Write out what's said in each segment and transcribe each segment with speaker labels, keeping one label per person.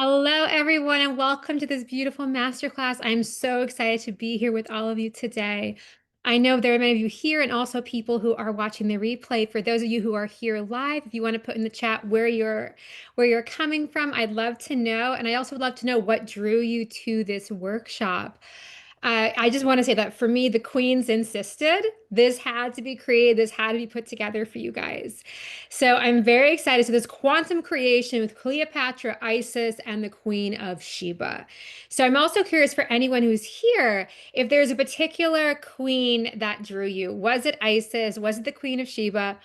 Speaker 1: Hello, everyone, and welcome to this beautiful masterclass. I'm so excited to be here with all of you today. I know there are many of you here and also people who are watching the replay. For those of you who are here live, if you want to put in the chat where you're coming from, I'd love to know. And I also would love to know what drew you to this workshop. I just want to say that for me, the queens insisted this had to be created, this had to be put together for you guys. So I'm very excited. So this quantum creation with Cleopatra, Isis, and the Queen of Sheba. So I'm also curious for anyone who's here, if there's a particular queen that drew you. Was it Isis? Was it the Queen of Sheba?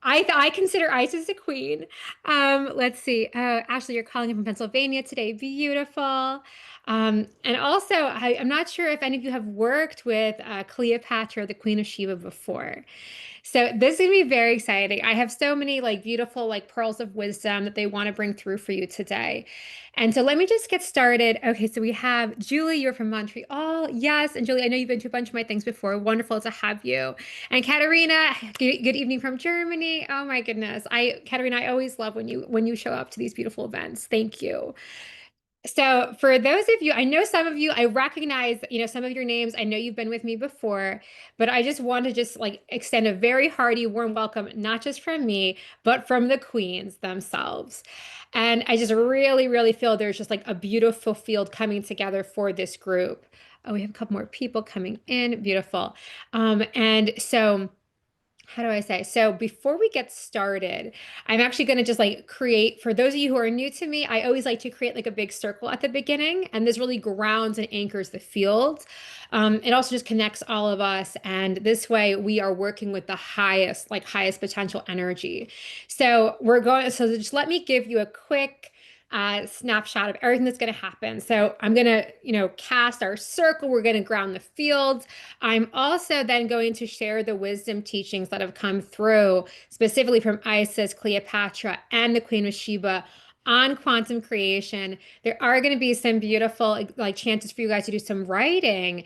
Speaker 1: I consider Isis a queen. Let's see. Ashley, you're calling in from Pennsylvania today. Beautiful. And also, I'm not sure if any of you have worked with Cleopatra, the Queen of Sheba, before. So this is gonna be very exciting. I have so many like beautiful like pearls of wisdom that they want to bring through for you today. And so let me just get started. Okay, so we have Julie, you're from Montreal. Yes, and Julie, I know you've been to a bunch of my things before. Wonderful to have you. And Katerina, good evening from Germany. Oh my goodness. Katerina, I always love when you show up to these beautiful events. Thank you. So for those of you, I know some of you, I recognize, some of your names. I know you've been with me before, but I just want to just like extend a very hearty, warm welcome, not just from me, but from the queens themselves. And I just really, really feel there's just like a beautiful field coming together for this group. Oh, we have a couple more people coming in. Beautiful. And so how do I say? So before we get started, I'm actually going to just like create, for those of you who are new to me, I always like to create like a big circle at the beginning, and this really grounds and anchors the field. It also just connects all of us, and this way we are working with the highest potential energy. So just let me give you a quick snapshot of everything that's going to happen. So I'm going to, cast our circle. We're going to ground the field. I'm also then going to share the wisdom teachings that have come through, specifically from Isis, Cleopatra, and the Queen of Sheba on quantum creation. There are going to be some beautiful like chances for you guys to do some writing.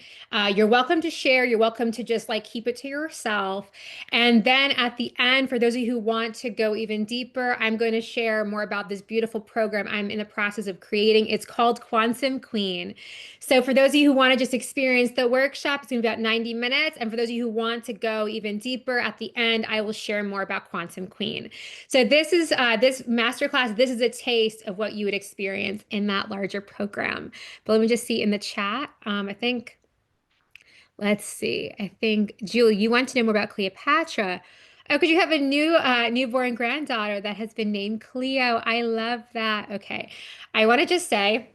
Speaker 1: You're welcome to share. You're welcome to just like keep it to yourself. And then at the end, for those of you who want to go even deeper, I'm going to share more about this beautiful program I'm in the process of creating. It's called Quantum Queen. So for those of you who want to just experience the workshop, it's going to be about 90 minutes. And for those of you who want to go even deeper at the end, I will share more about Quantum Queen. So this masterclass, this is a taste of what you would experience in that larger program. But let me just see in the chat. Let's see. I think Julie, you want to know more about Cleopatra. Oh, because you have a newborn granddaughter that has been named Cleo. I love that. Okay. I want to just say,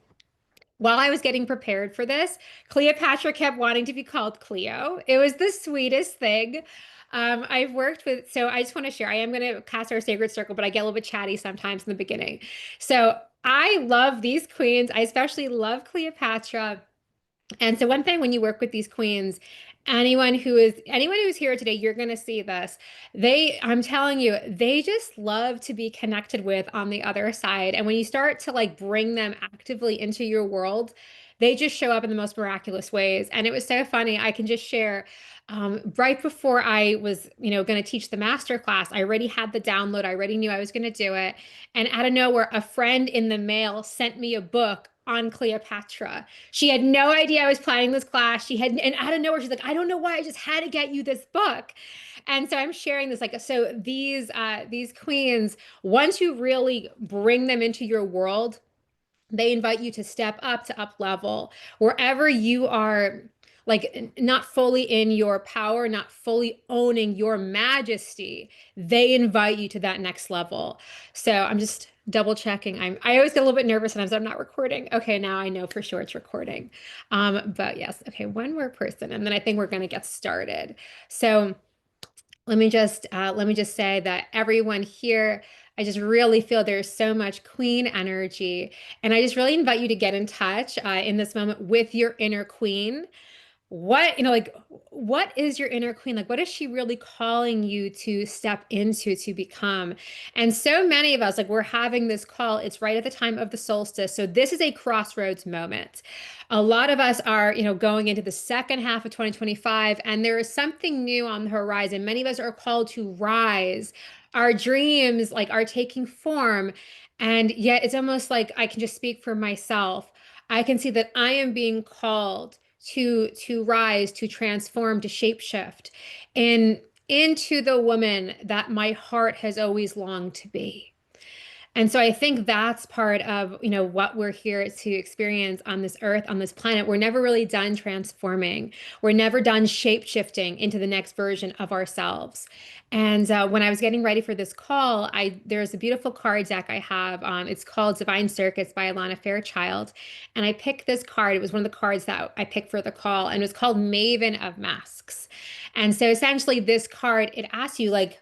Speaker 1: while I was getting prepared for this, Cleopatra kept wanting to be called Cleo. It was the sweetest thing. I've worked with, so I just want to share. I am going to cast our sacred circle, but I get a little bit chatty sometimes in the beginning. So I love these queens. I especially love Cleopatra. And so one thing when you work with these queens, anyone who's here today, you're going to see this. I'm telling you, they just love to be connected with on the other side. And when you start to like bring them actively into your world, they just show up in the most miraculous ways. And it was so funny. I can just share right before I was, going to teach the master class, I already had the download. I already knew I was going to do it. And out of nowhere, a friend in the mail sent me a book on Cleopatra. She had no idea I was planning this class. And out of nowhere, she's like, I don't know why, I just had to get you this book. And so I'm sharing this like, so these queens, once you really bring them into your world, they invite you to step up, to up level wherever you are, like not fully in your power, not fully owning your majesty. They invite you to that next level. So I'm just double checking. I always get a little bit nervous sometimes I'm not recording. Okay, now I know for sure it's recording. But yes, okay, one more person, and then I think we're gonna get started. So let me just say that everyone here, I just really feel there's so much queen energy, and I just really invite you to get in touch in this moment with your inner queen. What is your inner queen? Like, what is she really calling you to step into, to become? And so many of us, like, we're having this call. It's right at the time of the solstice. So this is a crossroads moment. A lot of us are, going into the second half of 2025, and there is something new on the horizon. Many of us are called to rise. Our dreams, like, are taking form. And yet it's almost like I can just speak for myself. I can see that I am being called to rise, to transform, to shapeshift into the woman that my heart has always longed to be. And so I think that's part of, what we're here to experience on this earth, on this planet. We're never really done transforming. We're never done shape shifting into the next version of ourselves. And when I was getting ready for this call, there's a beautiful card deck I have. It's called Divine Circuits by Alana Fairchild. And I picked this card. It was one of the cards that I picked for the call, and it was called Maven of Masks. And so essentially this card, it asks you like,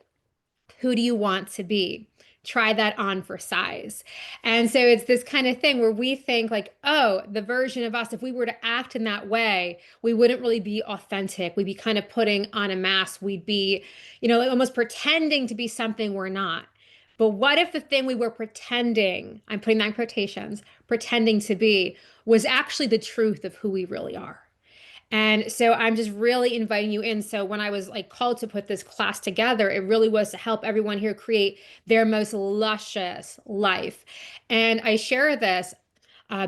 Speaker 1: who do you want to be? Try that on for size. And so it's this kind of thing where we think like, oh, the version of us, if we were to act in that way, we wouldn't really be authentic. We'd be kind of putting on a mask. We'd be, like almost pretending to be something we're not. But what if the thing we were pretending, I'm putting that in quotations, pretending to be, was actually the truth of who we really are? And so I'm just really inviting you in. So when I was like called to put this class together, it really was to help everyone here create their most luscious life. And I share this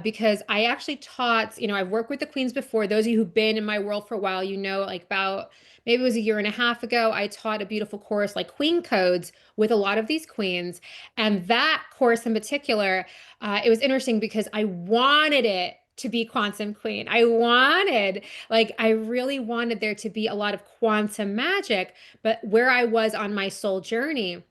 Speaker 1: because I actually taught, I've worked with the queens before. Those of you who've been in my world for a while, like about maybe it was a year and a half ago, I taught a beautiful course like Queen Codes with a lot of these queens. And that course in particular, it was interesting because I wanted it to be Quantum Queen. I really wanted there to be a lot of quantum magic, but where I was on my soul journey,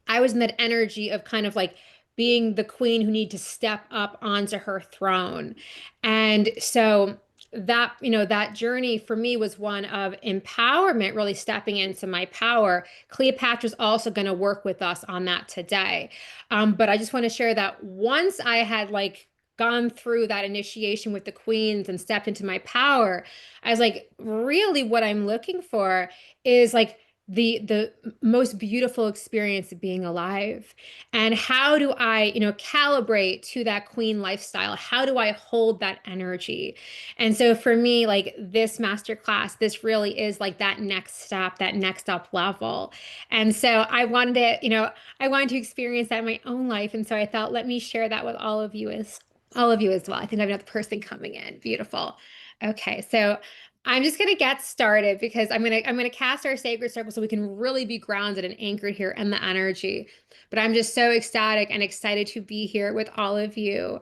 Speaker 1: I was in that energy of kind of like being the queen who need to step up onto her throne. And so that journey for me was one of empowerment, really stepping into my power. Cleopatra's also going to work with us on that today. But I just want to share that once I had like gone through that initiation with the queens and stepped into my power, I was like, really what I'm looking for is like the most beautiful experience of being alive. And how do I, calibrate to that queen lifestyle? How do I hold that energy? And so for me, like this master class, this really is like that next step, that next up level. And so I wanted to experience that in my own life. And so I thought, let me share that with all of you as well. I think I have another person coming in. Beautiful. Okay, so I'm just gonna get started because I'm gonna cast our sacred circle so we can really be grounded and anchored here in the energy. But I'm just so ecstatic and excited to be here with all of you.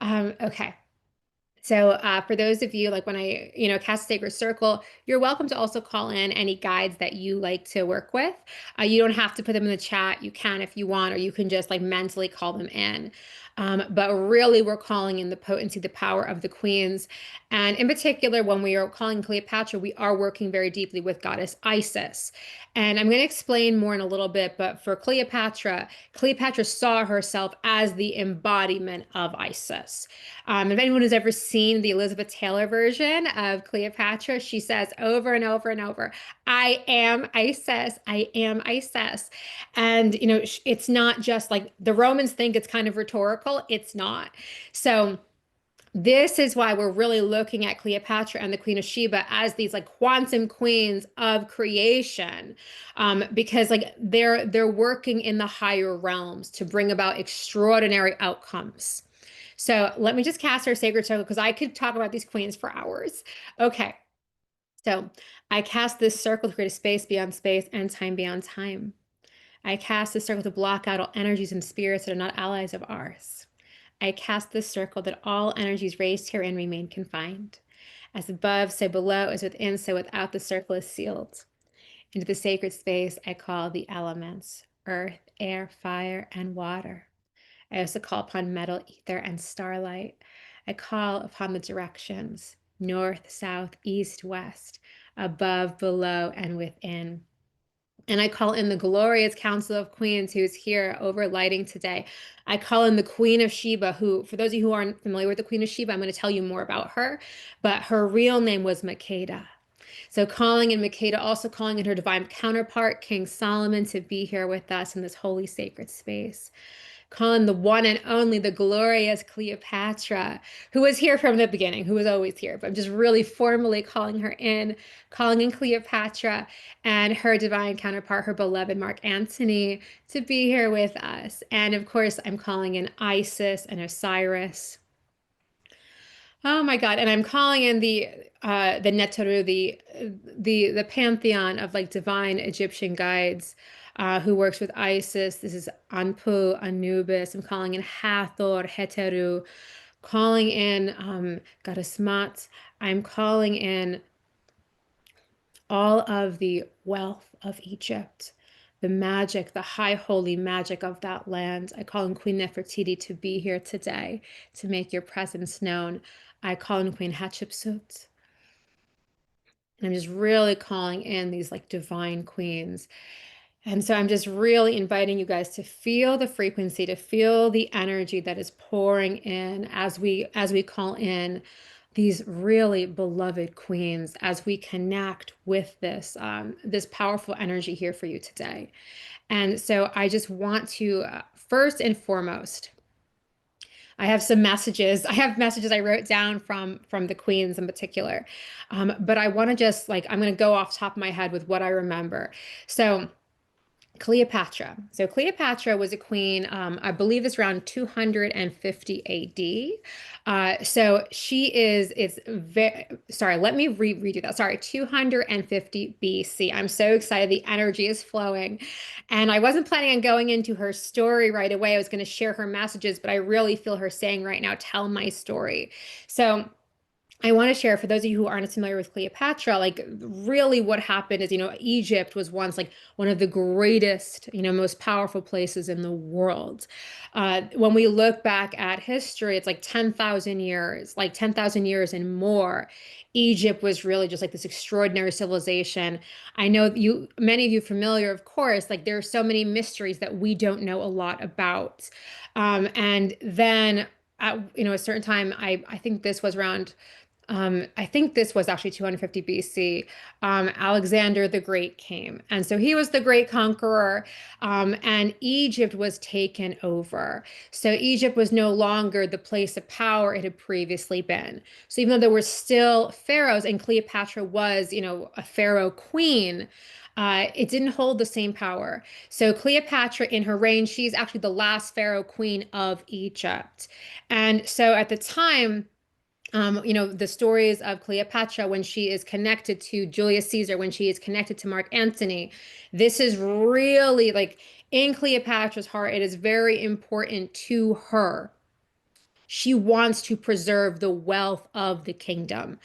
Speaker 1: Okay. So for those of you, like when I, cast Sacred Circle, you're welcome to also call in any guides that you like to work with. You don't have to put them in the chat. You can if you want, or you can just like mentally call them in. But really, we're calling in the potency, the power of the queens. And in particular, when we are calling Cleopatra, we are working very deeply with goddess Isis. And I'm going to explain more in a little bit, but for Cleopatra, Cleopatra saw herself as the embodiment of Isis. If anyone has ever seen the Elizabeth Taylor version of Cleopatra, she says over and over and over, I am Isis, I am Isis. And, it's not just like the Romans think it's kind of rhetorical, it's not. So, this is why we're really looking at Cleopatra and the Queen of Sheba as these like quantum queens of creation, because like they're working in the higher realms to bring about extraordinary outcomes. So let me just cast our sacred circle because I could talk about these queens for hours. Okay, so I cast this circle to create a space beyond space and time beyond time. I cast this circle to block out all energies and spirits that are not allies of ours. I cast this circle that all energies raised herein remain confined. As above, so below, as within, so without, the circle is sealed. Into the sacred space, I call the elements, earth, air, fire, and water. I also call upon metal, ether, and starlight. I call upon the directions, north, south, east, west, above, below, and within. And I call in the glorious Council of Queens who's here over lighting today. I call in the Queen of Sheba, who, for those of you who aren't familiar with the Queen of Sheba, I'm going to tell you more about her. But her real name was Makeda. So calling in Makeda, also calling in her divine counterpart, King Solomon, to be here with us in this holy sacred space. calling the one and only, the glorious Cleopatra, who was here from the beginning, who was always here. But I'm just really formally calling her in, calling in Cleopatra and her divine counterpart, her beloved Mark Antony, to be here with us. And of course, I'm calling in Isis and Osiris. Oh my God. And I'm calling in the Netaru, the pantheon of like divine Egyptian guides who works with Isis. This is Anpu, Anubis. I'm calling in Hathor, Heteru, calling in goddess Mat. I'm calling in all of the wealth of Egypt, the magic, the high holy magic of that land. I call in Queen Nefertiti to be here today to make your presence known. I call in Queen Hatshepsut. And I'm just really calling in these like divine queens. And so I'm just really inviting you guys to feel the frequency, to feel the energy that is pouring in as we call in these really beloved queens, as we connect with this powerful energy here for you today. And so I just want to first and foremost, I have some messages. I have messages I wrote down from the queens in particular, but I want to just like I'm going to go off top of my head with what I remember. So. Cleopatra. So Cleopatra was a queen, I believe it's around 250 AD. So she is, it's very, sorry, let me redo that. Sorry, 250 BC. I'm so excited. The energy is flowing. And I wasn't planning on going into her story right away. I was going to share her messages, but I really feel her saying right now, tell my story. So I want to share for those of you who aren't familiar with Cleopatra, like really what happened is, Egypt was once like one of the greatest, most powerful places in the world. When we look back at history, it's like 10,000 years, like 10,000 years and more. Egypt was really just like this extraordinary civilization. I know many of you familiar, of course, like there are so many mysteries that we don't know a lot about. And then at, a certain time, I think this was around I think this was actually 250 BC. Alexander the Great came. And so he was the great conqueror, and Egypt was taken over. So Egypt was no longer the place of power it had previously been. So even though there were still pharaohs, and Cleopatra was, a pharaoh queen, it didn't hold the same power. So Cleopatra, in her reign, she's actually the last pharaoh queen of Egypt. And so at the time, the stories of Cleopatra when she is connected to Julius Caesar, when she is connected to Mark Antony, this is really like in Cleopatra's heart, it is very important to her. She wants to preserve the wealth of the kingdom.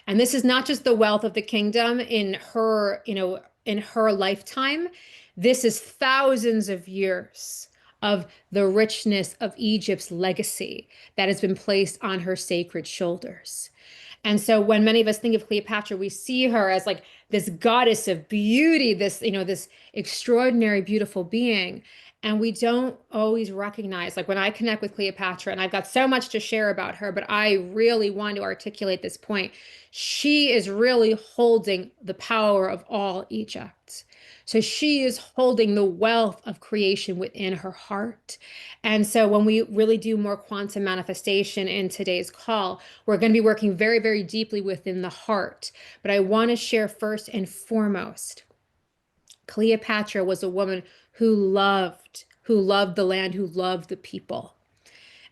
Speaker 1: And this is not just the wealth of the kingdom in her, in her lifetime. This is thousands of years of the richness of Egypt's legacy that has been placed on her sacred shoulders. And so when many of us think of Cleopatra, we see her as like this goddess of beauty, this extraordinary, beautiful being. And we don't always recognize, like when I connect with Cleopatra, and I've got so much to share about her, but I really want to articulate this point. She is really holding the power of all Egypt. So she is holding the wealth of creation within her heart. And so when we really do more quantum manifestation in today's call, we're going to be working very, very deeply within the heart. But I want to share first and foremost, Cleopatra was a woman who loved the land, who loved the people.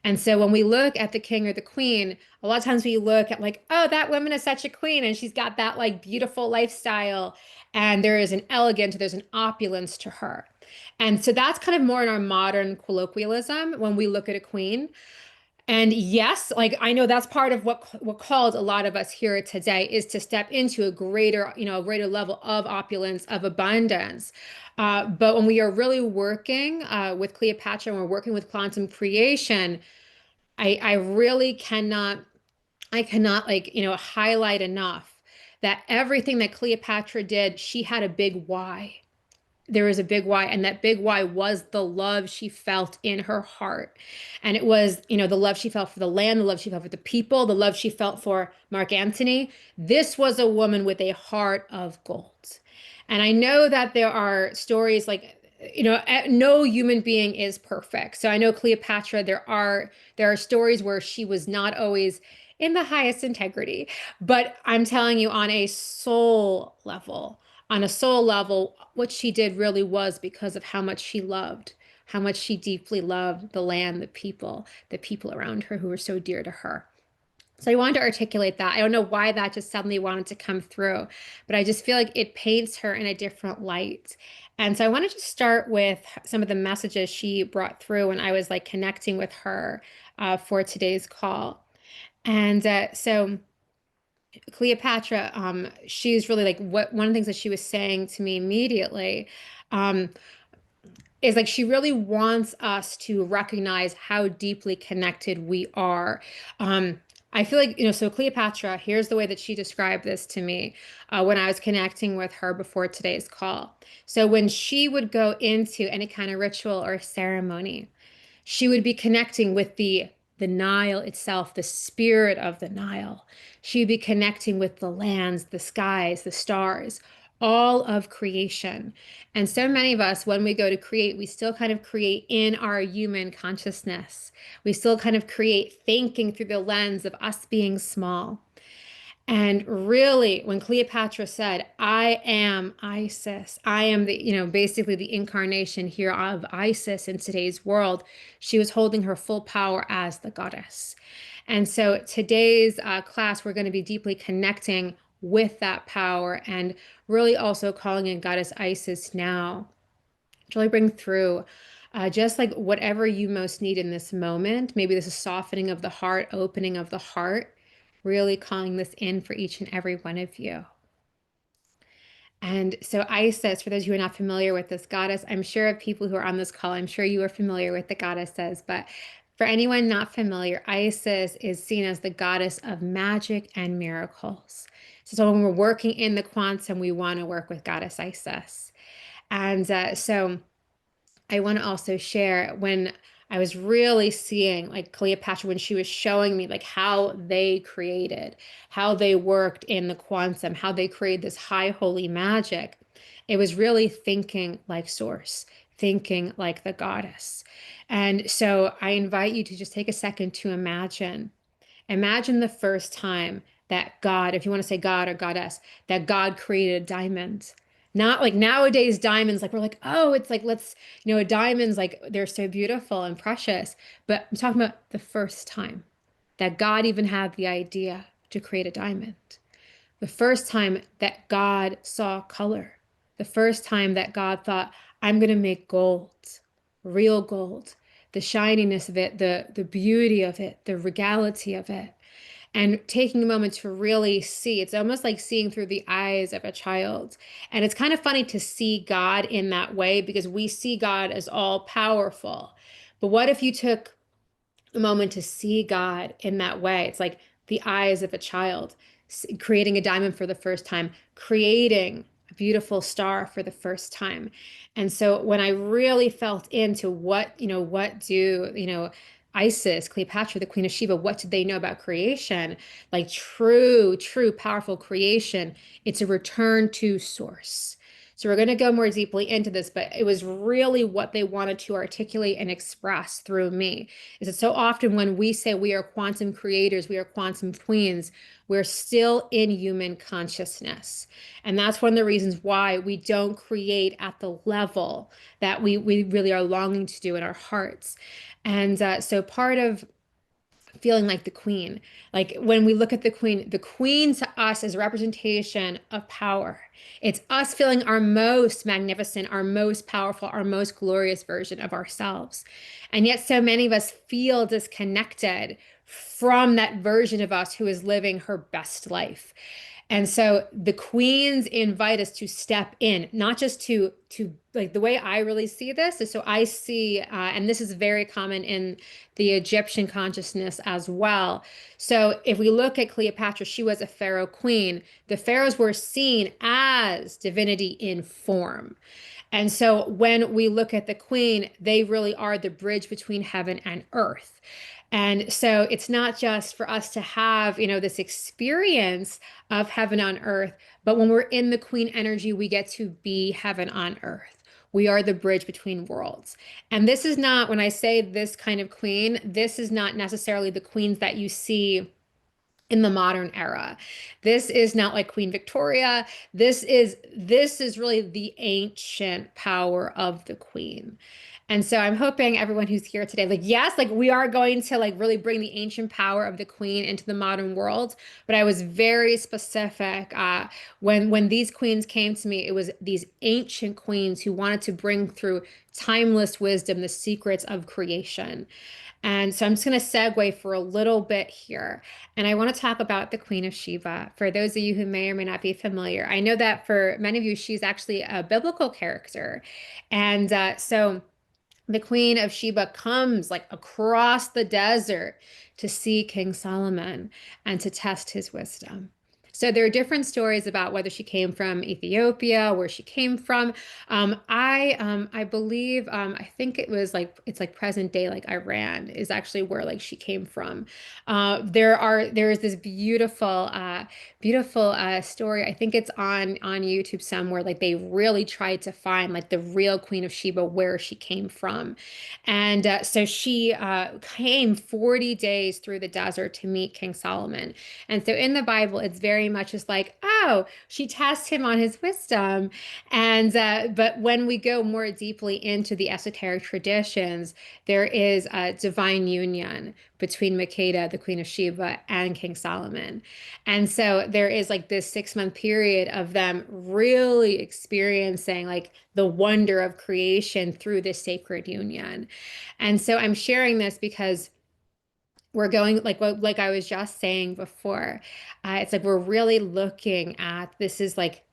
Speaker 1: And so when we look at the king or the queen, a lot of times we look at like, oh, that woman is such a queen and she's got that like beautiful lifestyle and there is an elegance, there's an opulence to her. And so that's kind of more in our modern colloquialism when we look at a queen. And yes, like I know that's part of what calls a lot of us here today is to step into a greater, a greater level of opulence, of abundance. But when we are really working with Cleopatra and we're working with quantum creation, I really I cannot like, highlight enough that everything that Cleopatra did, she had a big why. There was a big why, and that big why was the love she felt in her heart. And it was, the love she felt for the land, the love she felt for the people, the love she felt for Mark Antony. This was a woman with a heart of gold. And I know that there are stories like no human being is perfect. So I know Cleopatra, there are stories where she was not always in the highest integrity, but I'm telling you on a soul level, what she did really was because of how much she deeply loved the land, the people around her who were so dear to her. So I wanted to articulate that. I don't know why that just suddenly wanted to come through, but I just feel like it paints her in a different light. And so I wanted to start with some of the messages she brought through when I was like connecting with her for today's call. And so Cleopatra, she's really like what one of the things that she was saying to me immediately. Um, is like she really wants us to recognize how deeply connected we are. Um, I feel like, so Cleopatra, here's the way that she described this to me when I was connecting with her before today's call. So when she would go into any kind of ritual or ceremony, she would be connecting with the Nile itself, the spirit of the Nile. She would be connecting with the lands, the skies, the stars, all of creation. And so many of us, when we go to create, we still kind of create in our human consciousness. We still kind of create thinking through the lens of us being small. And really, when Cleopatra said, I am Isis, I am basically the incarnation here of Isis in today's world, she was holding her full power as the goddess. And so today's class, we're going to be deeply connecting with that power and really also calling in Goddess Isis now to really bring through just like whatever you most need in this moment. Maybe this is softening of the heart, opening of the heart, really calling this in for each and every one of you. And so Isis, for those who are not familiar with this goddess, I'm sure of people who are on this call, I'm sure you are familiar with the goddesses, but for anyone not familiar, Isis is seen as the goddess of magic and miracles. So when we're working in the quantum, we want to work with Goddess Isis. And so I want to also share when I was really seeing like Cleopatra when she was showing me like how they created, how they worked in the quantum, how they created this high holy magic. It was really thinking like source, thinking like the goddess. And so I invite you to just take a second to imagine. Imagine the first time that God, if you want to say God or goddess, that God created a diamond. Not like nowadays, diamonds, like we're like, oh, it's like, diamonds, like they're so beautiful and precious. But I'm talking about the first time that God even had the idea to create a diamond. The first time that God saw color. The first time that God thought, I'm going to make gold, real gold, the shininess of it, the beauty of it, the regality of it and taking a moment to really see. It's almost like seeing through the eyes of a child. And it's kind of funny to see God in that way because we see God as all powerful. But what if you took a moment to see God in that way? It's like the eyes of a child, creating a diamond for the first time, creating a beautiful star for the first time. And so when I really felt into what do, Isis, Cleopatra, the Queen of Sheba, what did they know about creation? Like true, powerful creation. It's a return to source. So we're going to go more deeply into this, but it was really what they wanted to articulate and express through me. Is that so often when we say we are quantum creators, we are quantum queens, we're still in human consciousness. And that's one of the reasons why we don't create at the level that we really are longing to do in our hearts. And so part of feeling like the queen. Like when we look at the queen to us is a representation of power. It's us feeling our most magnificent, our most powerful, our most glorious version of ourselves. And yet so many of us feel disconnected from that version of us who is living her best life. And so the queens invite us to step in, not just to like the way I really see this is so I see, and this is very common in the Egyptian consciousness as well. So if we look at Cleopatra, she was a pharaoh queen. The pharaohs were seen as divinity in form. And so when we look at the queen, they really are the bridge between heaven and earth. And so it's not just for us to have, this experience of heaven on earth, but when we're in the queen energy, we get to be heaven on earth. We are the bridge between worlds. And this is not, when I say this kind of queen, this is not necessarily the queens that you see in the modern era. This is not like Queen Victoria. This is really the ancient power of the queen. And so I'm hoping everyone who's here today, like, yes, like we are going to like really bring the ancient power of the queen into the modern world. But I was very specific when these queens came to me, it was these ancient queens who wanted to bring through timeless wisdom, the secrets of creation. And so I'm just going to segue for a little bit here. And I want to talk about the Queen of Sheba. For those of you who may or may not be familiar, I know that for many of you, she's actually a biblical character. And so the Queen of Sheba comes like across the desert to see King Solomon and to test his wisdom. So there are different stories about whether she came from Ethiopia, where she came from. I believe I think it was like it's like present day like Iran is actually where like she came from. There is this beautiful story. I think it's on YouTube somewhere. Like they really tried to find like the real Queen of Sheba where she came from, and so she came 40 days through the desert to meet King Solomon. And so in the Bible, it's very much just like, oh, she tests him on his wisdom. And but when we go more deeply into the esoteric traditions, there is a divine union between Makeda, the Queen of Sheba, and King Solomon. And so there is like this 6 month period of them really experiencing like the wonder of creation through this sacred union. And so I'm sharing this because we're going like I was just saying before, it's like we're really looking at this is like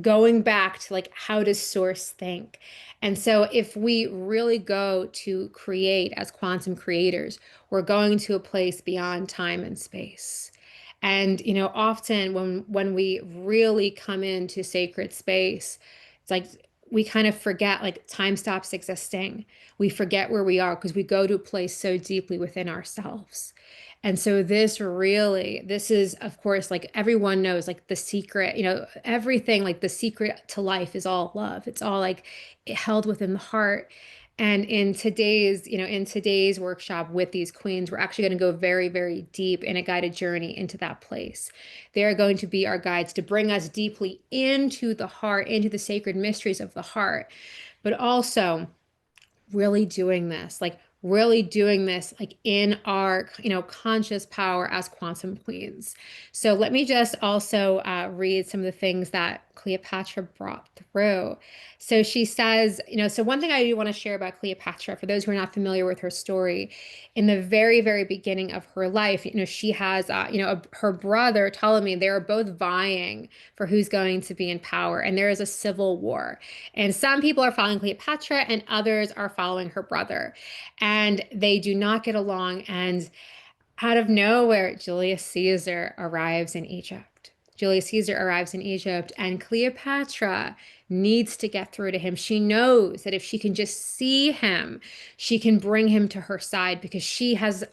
Speaker 1: going back to like how does source think. And so if we really go to create as quantum creators, we're going to a place beyond time and space. And often when we really come into sacred space, it's like we kind of forget like time stops existing. We forget where we are because we go to a place so deeply within ourselves. And so this is, of course, like everyone knows, like the secret, everything, like the secret to life is all love. It's all like held within the heart. And in today's workshop with these queens, we're actually going to go very, very deep in a guided journey into that place. They are going to be our guides to bring us deeply into the heart, into the sacred mysteries of the heart, but also really doing this like in our conscious power as quantum queens. So let me just also read some of the things that Cleopatra brought through. So she says, so one thing I do want to share about Cleopatra, for those who are not familiar with her story, in the very, very beginning of her life, she has, her brother Ptolemy, they are both vying for who's going to be in power. And there is a civil war. And some people are following Cleopatra and others are following her brother. And they do not get along. And out of nowhere, Julius Caesar arrives in Egypt. Julius Caesar arrives in Egypt, and Cleopatra needs to get through to him. She knows that if she can just see him, she can bring him to her side because she has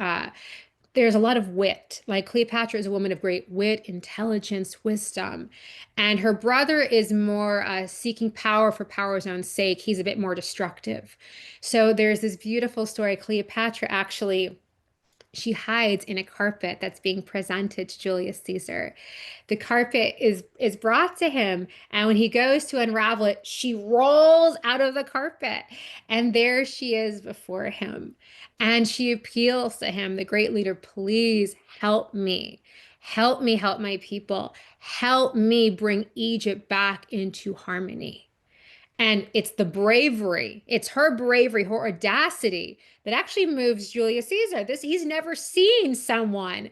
Speaker 1: there's a lot of wit. Like Cleopatra is a woman of great wit, intelligence, wisdom. And her brother is more seeking power for power's own sake. He's a bit more destructive. So there's this beautiful story. Cleopatra actually, she hides in a carpet that's being presented to Julius Caesar. The carpet is brought to him, and when he goes to unravel it, she rolls out of the carpet, and there she is before him. And she appeals to him, the great leader, please help me. Help me help my people. Help me bring Egypt back into harmony. And it's the bravery, it's her bravery, her audacity that actually moves Julius Caesar. He's never seen someone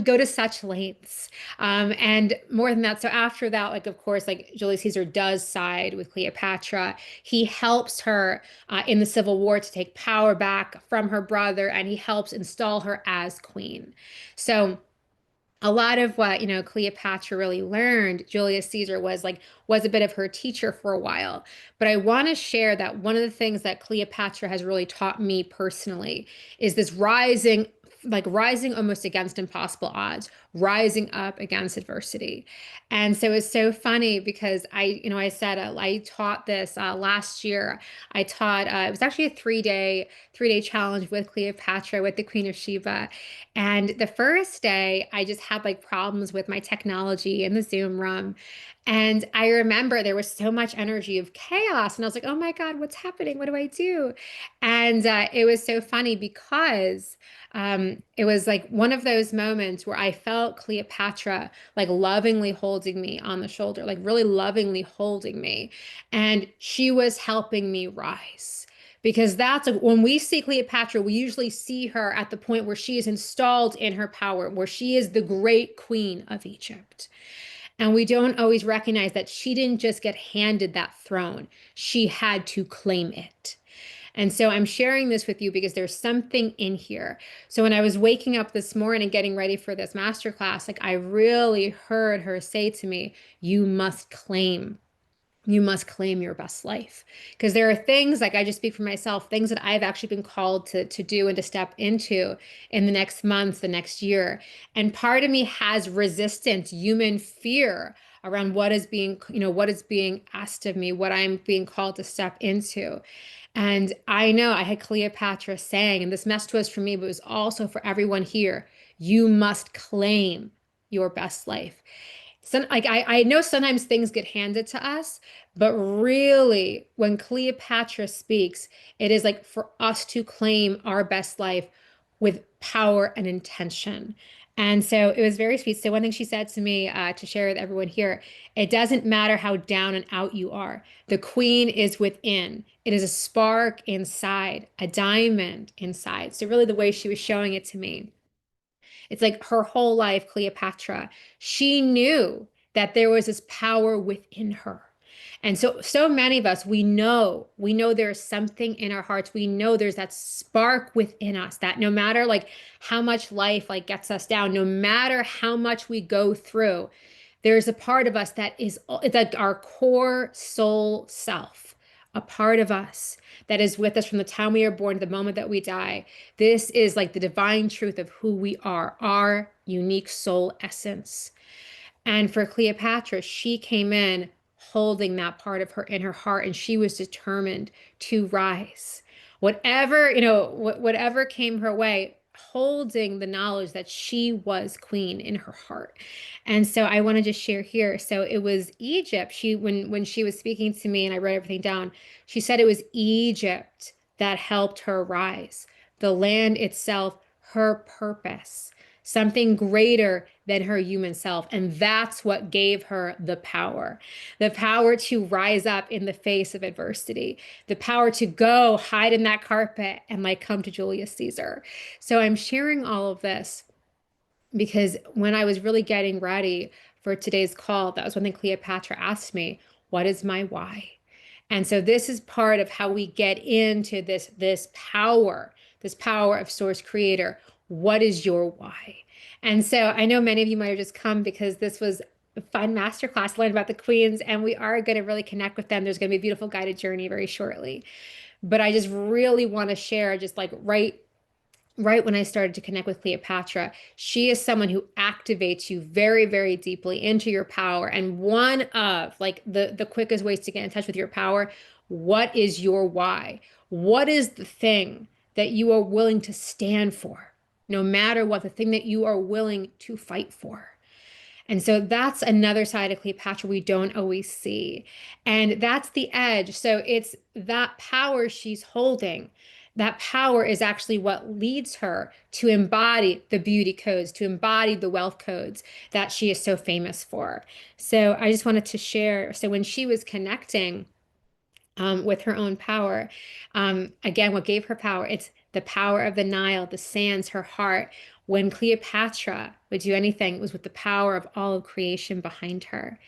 Speaker 1: go to such lengths. And more than that, so after that, like of course, like Julius Caesar does side with Cleopatra. He helps her in the Civil War to take power back from her brother, and he helps install her as queen. So a lot of what Cleopatra really learned, Julius Caesar was a bit of her teacher for a while. But I want to share that one of the things that Cleopatra has really taught me personally is this rising like rising almost against impossible odds, rising up against adversity. And so it's so funny because I said I taught this last year. I taught it was actually a three day challenge with Cleopatra with the Queen of Sheba. And the first day, I just had like problems with my technology in the Zoom room. And I remember there was so much energy of chaos. And I was like, oh my God, what's happening? What do I do? And it was so funny because it was like one of those moments where I felt Cleopatra like lovingly holding me on the shoulder, like really lovingly holding me. And she was helping me rise. Because when we see Cleopatra, we usually see her at the point where she is installed in her power, where she is the great queen of Egypt. And we don't always recognize that she didn't just get handed that throne, she had to claim it. And so I'm sharing this with you because there's something in here. So when I was waking up this morning getting ready for this masterclass, like I really heard her say to me, you must claim your best life. Because there are things, like I just speak for myself, things that I've actually been called to do and to step into in the next month, the next year. And part of me has resistance, human fear around what is being asked of me, what I'm being called to step into. And I know I had Cleopatra saying, and this message was for me, but it was also for everyone here, you must claim your best life. I know sometimes things get handed to us, but really, when Cleopatra speaks, it is like for us to claim our best life with power and intention. And so it was very sweet. So one thing she said to me to share with everyone here, it doesn't matter how down and out you are. The queen is within. It is a spark inside, a diamond inside. So really the way she was showing it to me. It's like her whole life, Cleopatra, she knew that there was this power within her. And so many of us, we know there's something in our hearts. We know there's that spark within us that no matter like how much life like gets us down, no matter how much we go through, there's a part of us that is it's like our core soul self, a part of us that is with us from the time we are born to the moment that we die. This is like the divine truth of who we are, our unique soul essence. And for Cleopatra, she came in holding that part of her in her heart, and she was determined to rise. Whatever came her way, holding the knowledge that she was queen in her heart. And so I want to just share here. So it was Egypt. When she was speaking to me and I wrote everything down, she said it was Egypt that helped her rise. The land itself, her purpose, something greater than her human self. And that's what gave her the power to rise up in the face of adversity, the power to go hide in that carpet and like come to Julius Caesar. So I'm sharing all of this because when I was really getting ready for today's call, that was one thing Cleopatra asked me, what is my why? And so this is part of how we get into this power of source creator. What is your why? And so I know many of you might have just come because this was a fun masterclass, learn about the queens, and we are going to really connect with them. There's going to be a beautiful guided journey very shortly. But I just really want to share just like right when I started to connect with Cleopatra, she is someone who activates you very, very deeply into your power. And one of like the quickest ways to get in touch with your power, what is your why? What is the thing that you are willing to stand for? No matter what, the thing that you are willing to fight for. And so that's another side of Cleopatra we don't always see. And that's the edge. So it's that power she's holding. That power is actually what leads her to embody the beauty codes, to embody the wealth codes that she is so famous for. So I just wanted to share. So when she was connecting, with her own power. Again, what gave her power? It's the power of the Nile, the sands, her heart. When Cleopatra would do anything, it was with the power of all of creation behind her.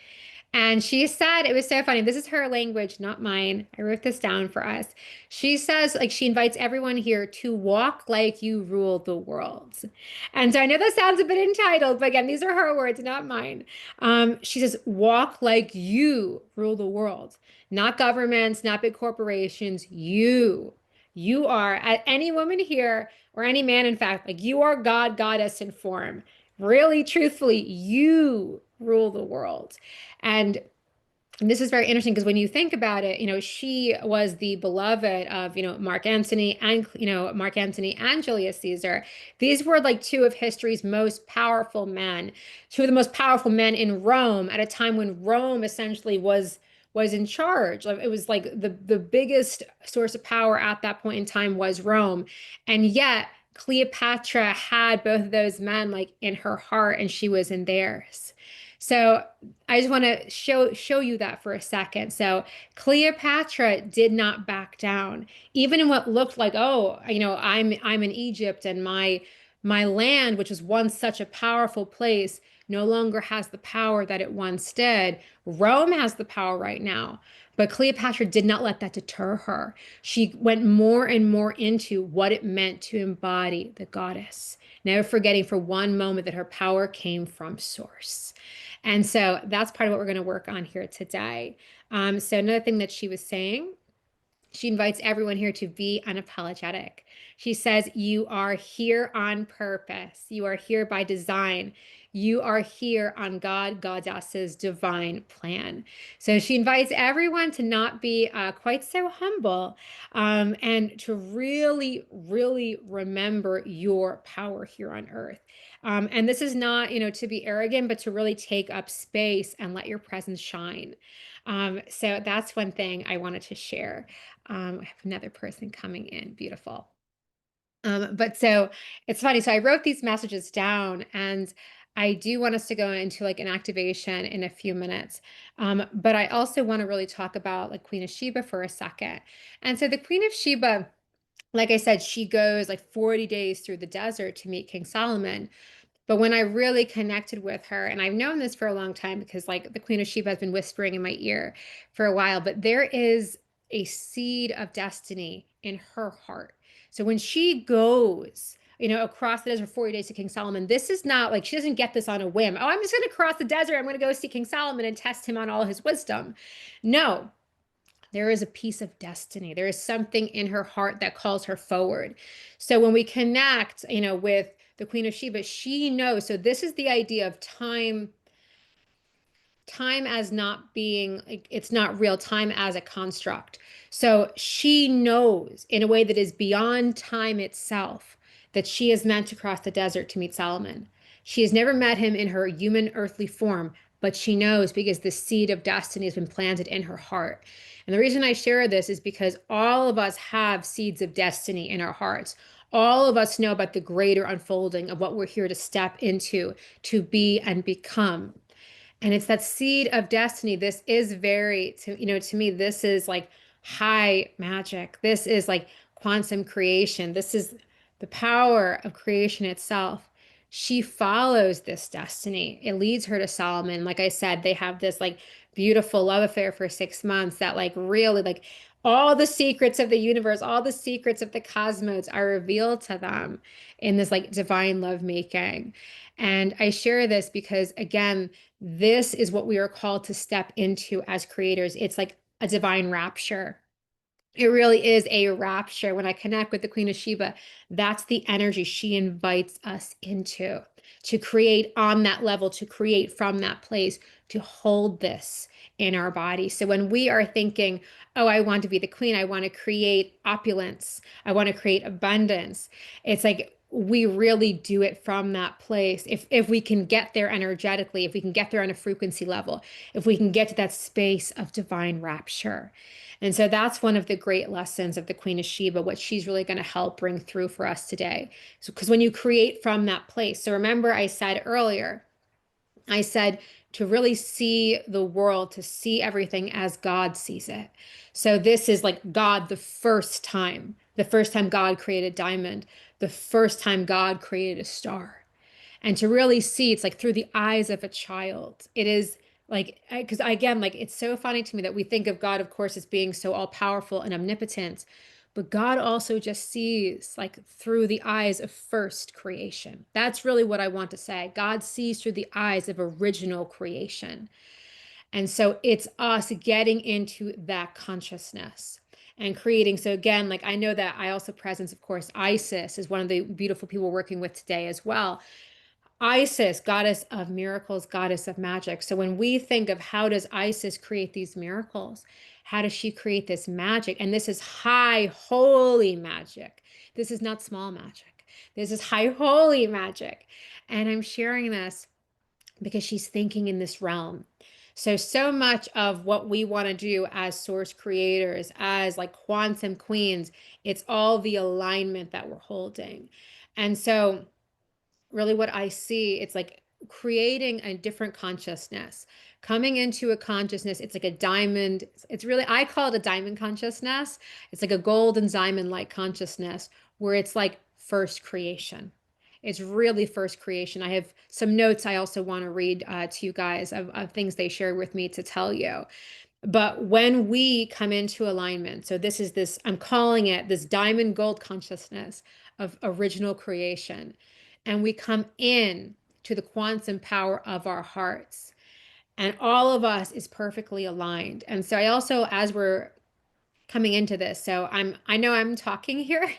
Speaker 1: And she said, it was so funny. This is her language, not mine. I wrote this down for us. She says, like, she invites everyone here to walk like you rule the world. And so I know that sounds a bit entitled, but again, these are her words, not mine. She says, walk like you rule the world, not governments, not big corporations, you. You are, any woman here, or any man, in fact, like you are God, goddess in form. Really, truthfully, you rule the world. And this is very interesting because when you think about it, she was the beloved of, Mark Antony and Julius Caesar. These were like two of history's most powerful men, two of the most powerful men in Rome at a time when Rome essentially was in charge. Like, it was like the biggest source of power at that point in time was Rome. And yet Cleopatra had both of those men like in her heart and she was in theirs. So I just want to show you that for a second. So Cleopatra did not back down, even in what looked like, oh, I'm in Egypt and my land, which was once such a powerful place, no longer has the power that it once did. Rome has the power right now. But Cleopatra did not let that deter her. She went more and more into what it meant to embody the goddess, never forgetting for one moment that her power came from source. And so that's part of what we're going to work on here today. So another thing that she was saying, she invites everyone here to be unapologetic. She says, you are here on purpose. You are here by design. You are here on God, Goddess's divine plan. So she invites everyone to not be quite so humble, and to really, really remember your power here on earth. And this is not, to be arrogant, but to really take up space and let your presence shine. So that's one thing I wanted to share. I have another person coming in. Beautiful. But so it's funny. So I wrote these messages down, and I do want us to go into like an activation in a few minutes. But I also want to really talk about like Queen of Sheba for a second. And so the Queen of Sheba, like I said, she goes like 40 days through the desert to meet King Solomon. But when I really connected with her, and I've known this for a long time because like the Queen of Sheba has been whispering in my ear for a while, but there is a seed of destiny in her heart. So when she goes, across the desert for 40 days to King Solomon, this is not like she doesn't get this on a whim. Oh, I'm just going to cross the desert. I'm going to go see King Solomon and test him on all his wisdom. No, there is a piece of destiny. There is something in her heart that calls her forward. So when we connect, with the Queen of Sheba, she knows. So this is the idea of time as not being, it's not real time as a construct. So she knows in a way that is beyond time itself that she is meant to cross the desert to meet Solomon. She has never met him in her human earthly form, but she knows because the seed of destiny has been planted in her heart. And the reason I share this is because all of us have seeds of destiny in our hearts. All of us know about the greater unfolding of what we're here to step into, to be and become. And it's that seed of destiny. This is very, to me, this is like high magic. This is like quantum creation. This is the power of creation itself. She follows this destiny. It leads her to Solomon. Like I said, they have this like beautiful love affair for 6 months that like really like all the secrets of the universe, all the secrets of the cosmos are revealed to them in this like divine lovemaking. And I share this because again, this is what we are called to step into as creators. It's like a divine rapture. It really is a rapture. When I connect with the Queen of Sheba, that's the energy she invites us into, to create on that level, to create from that place, to hold this in our body. So when we are thinking, oh, I want to be the queen, I want to create opulence, I want to create abundance, it's like we really do it from that place. If we can get there energetically, if we can get there on a frequency level, if we can get to that space of divine rapture. And so that's one of the great lessons of the Queen of Sheba, what she's really going to help bring through for us today. So, because when you create from that place, so remember I said earlier, I said to really see the world, to see everything as God sees it. So this is like God the first time God created diamond, the first time God created a star, and to really see it's like through the eyes of a child. It is like, because again, like it's so funny to me that we think of God, of course, as being so all powerful and omnipotent, but God also just sees like through the eyes of first creation. That's really what I want to say. God sees through the eyes of original creation. And so it's us getting into that consciousness. and creating. So again, like I know that I also presence, of course, Isis is one of the beautiful people we're working with today as well. Isis, goddess of miracles, goddess of magic. So when we think of how does Isis create these miracles? How does she create this magic? And this is high holy magic. This is not small magic. This is high holy magic. And I'm sharing this because she's thinking in this realm. So much of what we want to do as source creators, as like quantum queens, it's all the alignment that we're holding. And so really what I see, it's like creating a different consciousness, coming into a consciousness. It's like a diamond. It's really, I call it a diamond consciousness. It's like a golden diamond like consciousness where it's like first creation. It's really first creation. I have some notes I also want to read to you guys of things they shared with me to tell you. But when we come into alignment, so this is this, I'm calling it this diamond gold consciousness of original creation. And we come in to the quantum power of our hearts. And all of us is perfectly aligned. And so I also, as we're coming into this. So I know I'm talking here,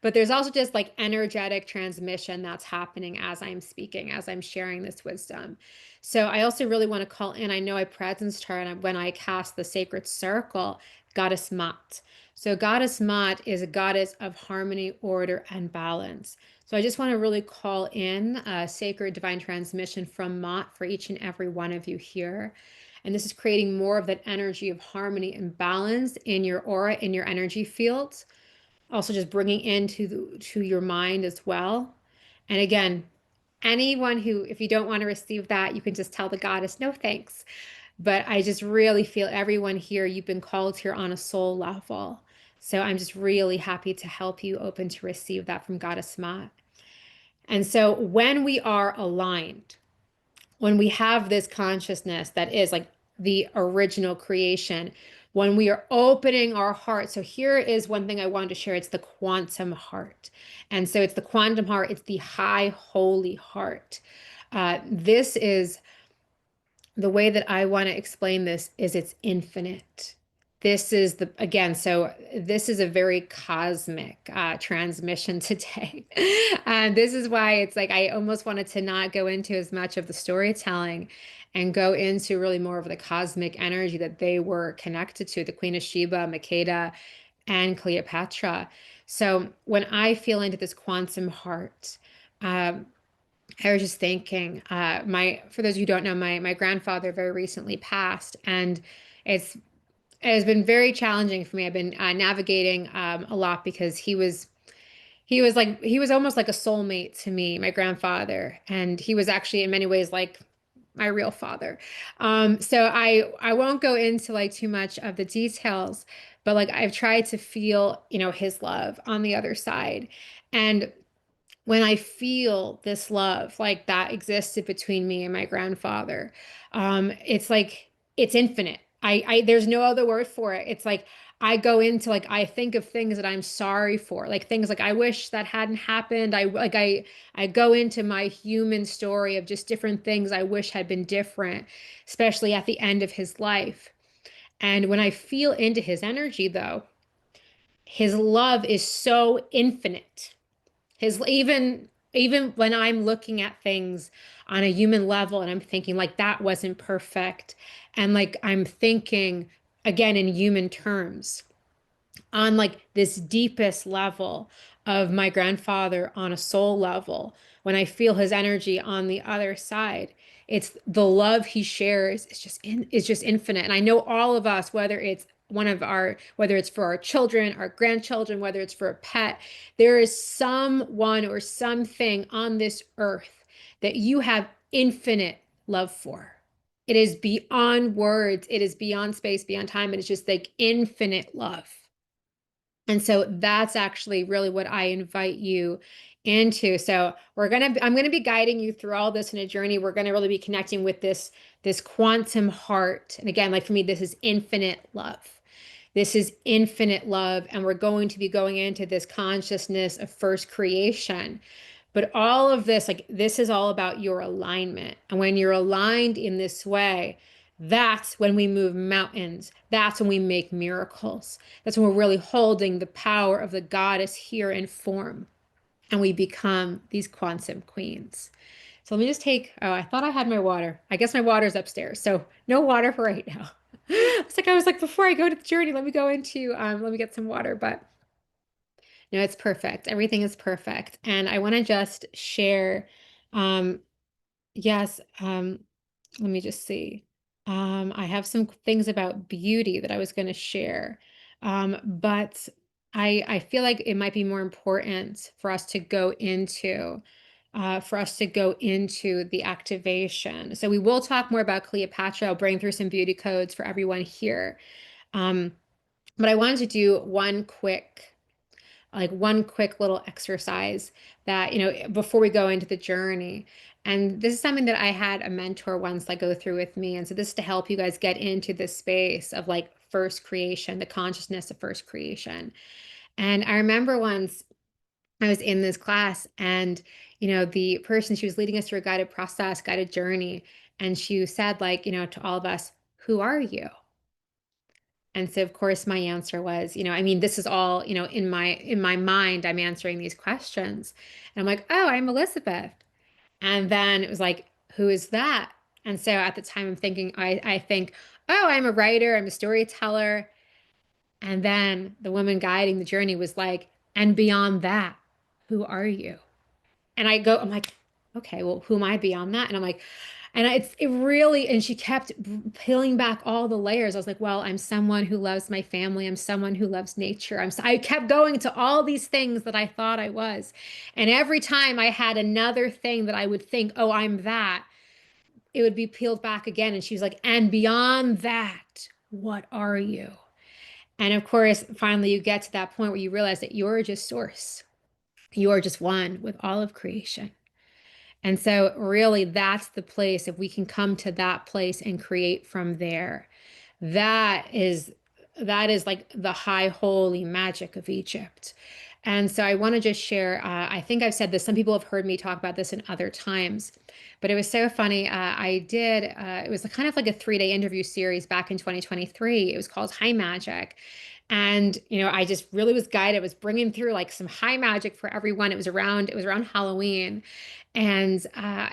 Speaker 1: but there's also just like energetic transmission that's happening as I'm speaking, as I'm sharing this wisdom. So I also really want to call in, I know I presenced her and when I cast the sacred circle, Goddess Mat. So Goddess Mat is a goddess of harmony, order, and balance. So I just want to really call in a sacred divine transmission from Mat for each and every one of you here. And this is creating more of that energy of harmony and balance in your aura, in your energy fields. Also just bringing into to your mind as well. And again, anyone who, if you don't want to receive that, you can just tell the goddess, no thanks. But I just really feel everyone here, you've been called here on a soul level. So I'm just really happy to help you open to receive that from Goddess Mat. And so when we are aligned, when we have this consciousness that is like the original creation, when we are opening our heart. So here is one thing I wanted to share. It's the quantum heart. And so it's the quantum heart. It's the high holy heart. This is the way that I want to explain this is it's infinite. This is the, again, so this is a very cosmic transmission today. And this is why it's like I almost wanted to not go into as much of the storytelling and go into really more of the cosmic energy that they were connected to, the Queen of Sheba, Makeda, and Cleopatra. So when I feel into this quantum heart, um, I was just thinking, for those who don't know, my grandfather very recently passed, and it's it has been very challenging for me. I've been navigating a lot because he was almost like a soulmate to me, my grandfather, and he was actually in many ways like my real father. So I won't go into like too much of the details, but like I've tried to feel, his love on the other side, and when I feel this love like that existed between me and my grandfather, it's like it's infinite. There's no other word for it. It's like I go into like I think of things that I'm sorry for, like things like I wish that hadn't happened. I go into my human story of just different things I wish had been different, especially at the end of his life. And when I feel into his energy, though, his love is so infinite. His even when I'm looking at things on a human level and I'm thinking like that wasn't perfect and like I'm thinking again in human terms on like this deepest level of my grandfather on a soul level, when I feel his energy on the other side, it's the love he shares is just infinite. And I know all of us, whether it's for our children, our grandchildren, whether it's for a pet, there is someone or something on this earth that you have infinite love for. It is beyond words, it is beyond space, beyond time, and it's just like infinite love. And so that's actually really what I invite you into. So I'm gonna be guiding you through all this in a journey. We're gonna really be connecting with this quantum heart. And again, like for me, this is infinite love. This is infinite love. And we're going to be going into this consciousness of first creation. But all of this, like this is all about your alignment. And when you're aligned in this way, That's when we move mountains. That's when we make miracles. That's when we're really holding the power of the goddess here in form and we become these quantum queens. So let me just take, oh, I thought I had my water. I guess my water's upstairs. So no water for right now. I was like, before I go to the journey, let me get some water. But no, it's perfect. Everything is perfect. And I want to just share, um, yes, let me just see. I have some things about beauty that I was going to share. But I feel like it might be more important for us to go into the activation. So we will talk more about Cleopatra. I'll bring through some beauty codes for everyone here. Um, but I wanted to do one quick little exercise that, before we go into the journey. And this is something that I had a mentor once like go through with me. And so this is to help you guys get into this space of like first creation, the consciousness of first creation. And I remember once I was in this class and, the person, she was leading us through a guided process, guided journey. And she said, like, to all of us, who are you? And so, of course, my answer was, I mean, this is all, in my mind, I'm answering these questions. And I'm like, oh, I'm Elizabeth. And then it was like, who is that? And so at the time I'm thinking, I think, oh, I'm a writer, I'm a storyteller. And then the woman guiding the journey was like, and beyond that, who are you? And I'm like, okay, well, who am I beyond that? And I'm like, and it really, and she kept peeling back all the layers. I was like, well, I'm someone who loves my family. I'm someone who loves nature. I kept going to all these things that I thought I was. And every time I had another thing that I would think, oh, I'm that, it would be peeled back again. And she was like, and beyond that, what are you? And of course, finally, you get to that point where you realize that you're just source. You're just one with all of creation. And so, really, that's the place. If we can come to that place and create from there, that is that is like the high holy magic of Egypt. And so, I want to just share. I think I've said this. Some people have heard me talk about this in other times, but it was so funny. I did. It was kind of like a 3-day interview series back in 2023. It was called High Magic. And I just really was guided. I was bringing through like some high magic for everyone. It was around Halloween, and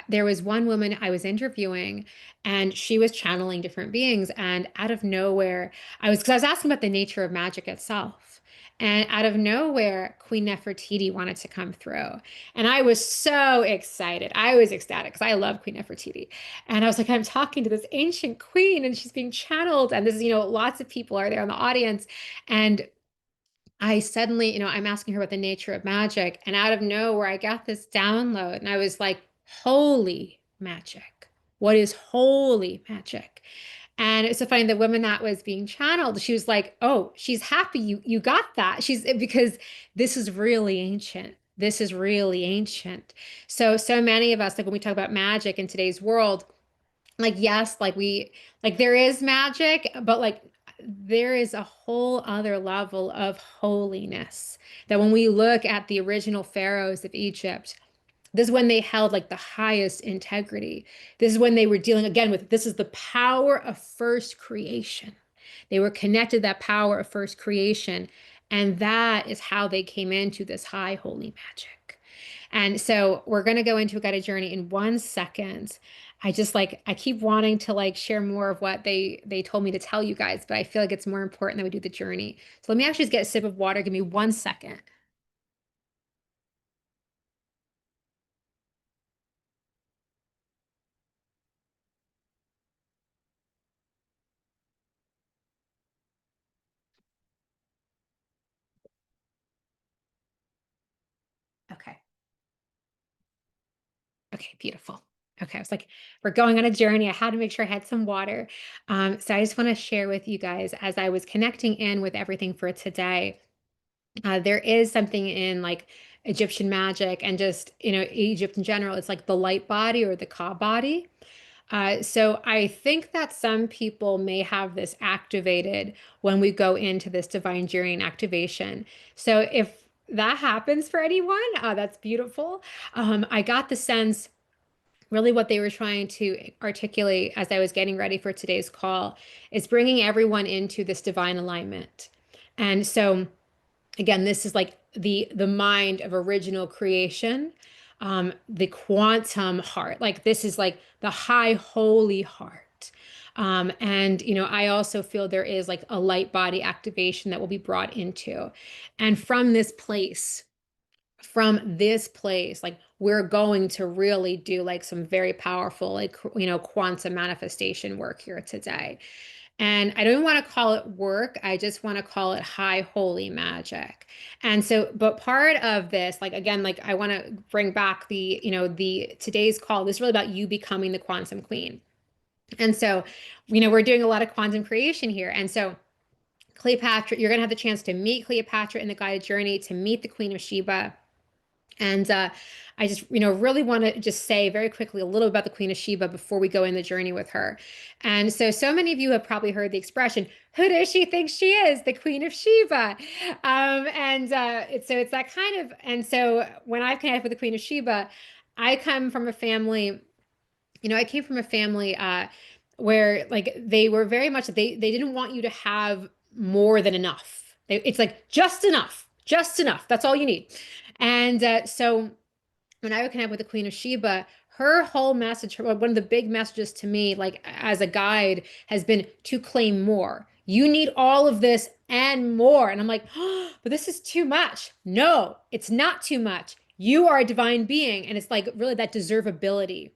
Speaker 1: there was one woman I was interviewing, and she was channeling different beings. And out of nowhere, because I was asking about the nature of magic itself. And out of nowhere, Queen Nefertiti wanted to come through. And I was so excited. I was ecstatic because I love Queen Nefertiti. And I was like, I'm talking to this ancient queen and she's being channeled. And this is, lots of people are there in the audience. And I suddenly, I'm asking her about the nature of magic, and out of nowhere, I got this download, and I was like, holy magic. What is holy magic? And it's so funny, the woman that was being channeled, she was like, oh, she's happy you got that. Because this is really ancient. This is really ancient. So many of us, like when we talk about magic in today's world, like yes, like there is magic, but like there is a whole other level of holiness that when we look at the original pharaohs of Egypt, this is when they held like the highest integrity. This is when they were dealing again with this is the power of first creation. They were connected to that power of first creation, and that is how they came into this high holy magic. And so we're going to go into a guided journey in 1 second. I keep wanting to like share more of what they told me to tell you guys, but I feel like it's more important that we do the journey. So let me actually just get a sip of water. Give me 1 second. Okay. Okay, beautiful. Okay, I was like, we're going on a journey. I had to make sure I had some water. So I just want to share with you guys as I was connecting in with everything for today. There is something in like Egyptian magic and just, Egypt in general. It's like the light body or the Ka body. So I think that some people may have this activated when we go into this divine journey and activation. So if that happens for anyone, that's beautiful. I got the sense really what they were trying to articulate as I was getting ready for today's call is bringing everyone into this divine alignment. And so again, this is like the mind of original creation, the quantum heart. Like this is like the high holy heart. And I also feel there is like a light body activation that will be brought into. And from this place, like we're going to really do like some very powerful, like, quantum manifestation work here today. And I don't want to call it work. I just want to call it high holy magic. And so, but part of this, like, again, like I want to bring back the today's call. This is really about you becoming the quantum queen. And so, we're doing a lot of quantum creation here. And so, Cleopatra, you're going to have the chance to meet Cleopatra in the guided journey, to meet the Queen of Sheba. And I just, really want to just say very quickly a little about the Queen of Sheba before we go in the journey with her. And so many of you have probably heard the expression, "Who does she think she is? The Queen of Sheba." It's that kind of, and so when I've connected with the Queen of Sheba, I come from a family, I came from a family where like they were very much, they didn't want you to have more than enough. It's like just enough. That's all you need. And so when I would connect with the Queen of Sheba, her whole message, one of the big messages to me, like as a guide, has been to claim more. You need all of this and more. And I'm like, oh, but this is too much. No, it's not too much. You are a divine being. And it's like really that deservability,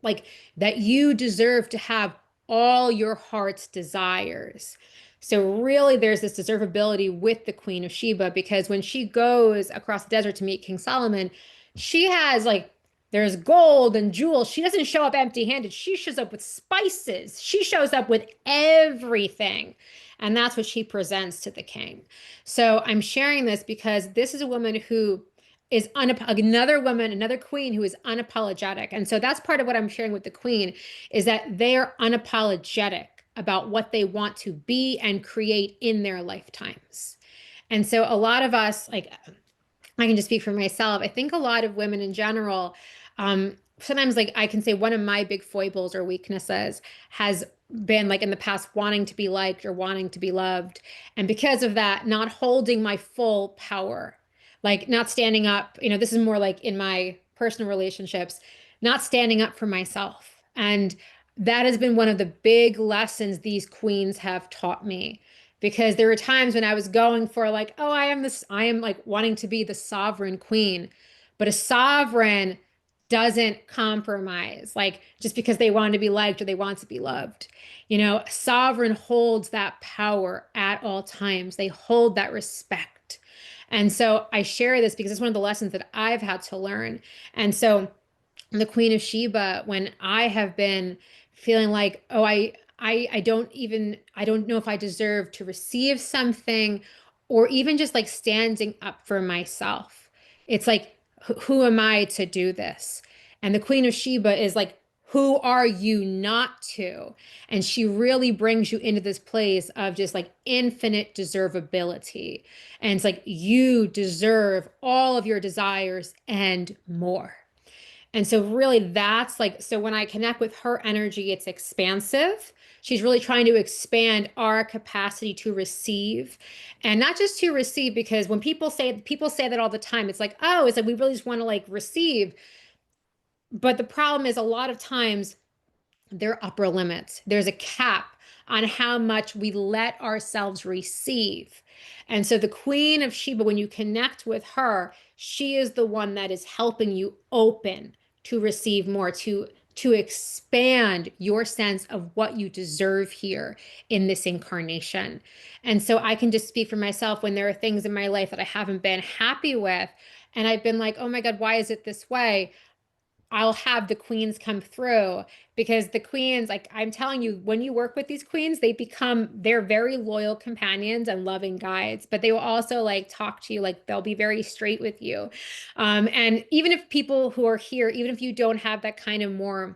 Speaker 1: like that you deserve to have all your heart's desires. So really there's this deservability with the Queen of Sheba, because when she goes across the desert to meet King Solomon, she has like, there's gold and jewels. She doesn't show up empty-handed. She shows up with spices. She shows up with everything. And that's what she presents to the king. So I'm sharing this because this is a woman who is another woman, another queen who is unapologetic. And so that's part of what I'm sharing with the queen, is that they're unapologetic about what they want to be and create in their lifetimes. And so a lot of us, like, I can just speak for myself. I think a lot of women in general, sometimes like I can say one of my big foibles or weaknesses has been like in the past wanting to be liked or wanting to be loved. And because of that, not holding my full power, like not standing up, this is more like in my personal relationships, not standing up for myself. And that has been one of the big lessons these queens have taught me, because there were times when I was going for like, oh, I am like wanting to be the sovereign queen, but a sovereign doesn't compromise, like just because they want to be liked or they want to be loved. Sovereign holds that power at all times. They hold that respect. And so I share this because it's one of the lessons that I've had to learn. And so the Queen of Sheba, when I have been feeling like, oh, I don't know if I deserve to receive something, or even just like standing up for myself. It's like, who am I to do this? And the Queen of Sheba is like, who are you not to? And she really brings you into this place of just like infinite deservability. And it's like, you deserve all of your desires and more. And so really that's like, so when I connect with her energy, it's expansive. She's really trying to expand our capacity to receive, and not just to receive, because when people say that all the time, it's like, oh, it's like we really just want to like receive. But the problem is a lot of times there are upper limits. There's a cap on how much we let ourselves receive. And so the Queen of Sheba, when you connect with her, she is the one that is helping you open to receive more, to expand your sense of what you deserve here in this incarnation. And so I can just speak for myself when there are things in my life that I haven't been happy with, and I've been like, oh my God, why is it this way? I'll have the queens come through, because the queens, like I'm telling you, when you work with these queens, they're very loyal companions and loving guides, but they will also like talk to you, like they'll be very straight with you. And even if people who are here, even if you don't have that kind of more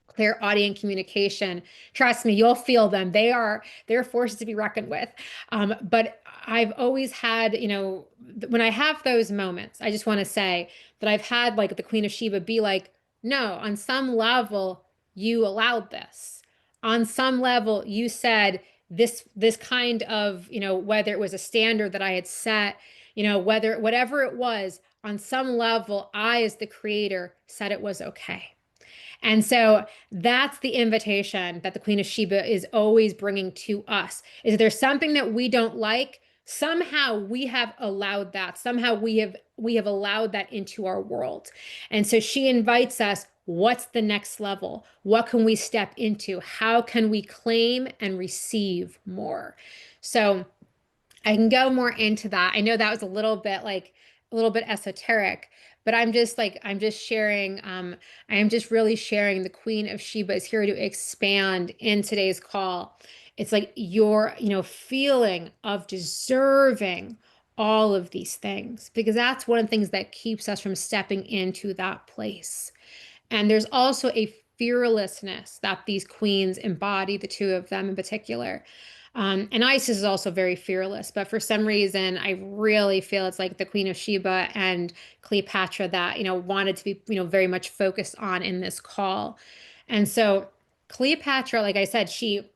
Speaker 1: clairaudient communication, trust me, you'll feel them. They're forces to be reckoned with. But I've always had, when I have those moments, I just want to say that I've had like the Queen of Sheba be like, No, on some level, you allowed this. On some level, you said this kind of, whether it was a standard that I had set, whether whatever it was, on some level, I, as the creator, said it was okay. And so that's the invitation that the Queen of Sheba is always bringing to us. Is there something that we don't like? Somehow we have allowed that. Somehow we have allowed that into our world. And so she invites us, what's the next level? What can we step into? How can we claim and receive more? So I can go more into that. I know that was a little bit esoteric, but I'm just sharing, I am just really sharing the Queen of Sheba is here to expand in today's call. It's like your, feeling of deserving all of these things, because that's one of the things that keeps us from stepping into that place. And there's also a fearlessness that these queens embody, the two of them in particular. And Isis is also very fearless, but for some reason, I really feel it's like the Queen of Sheba and Cleopatra that, wanted to be, very much focused on in this call. And so Cleopatra, like I said, she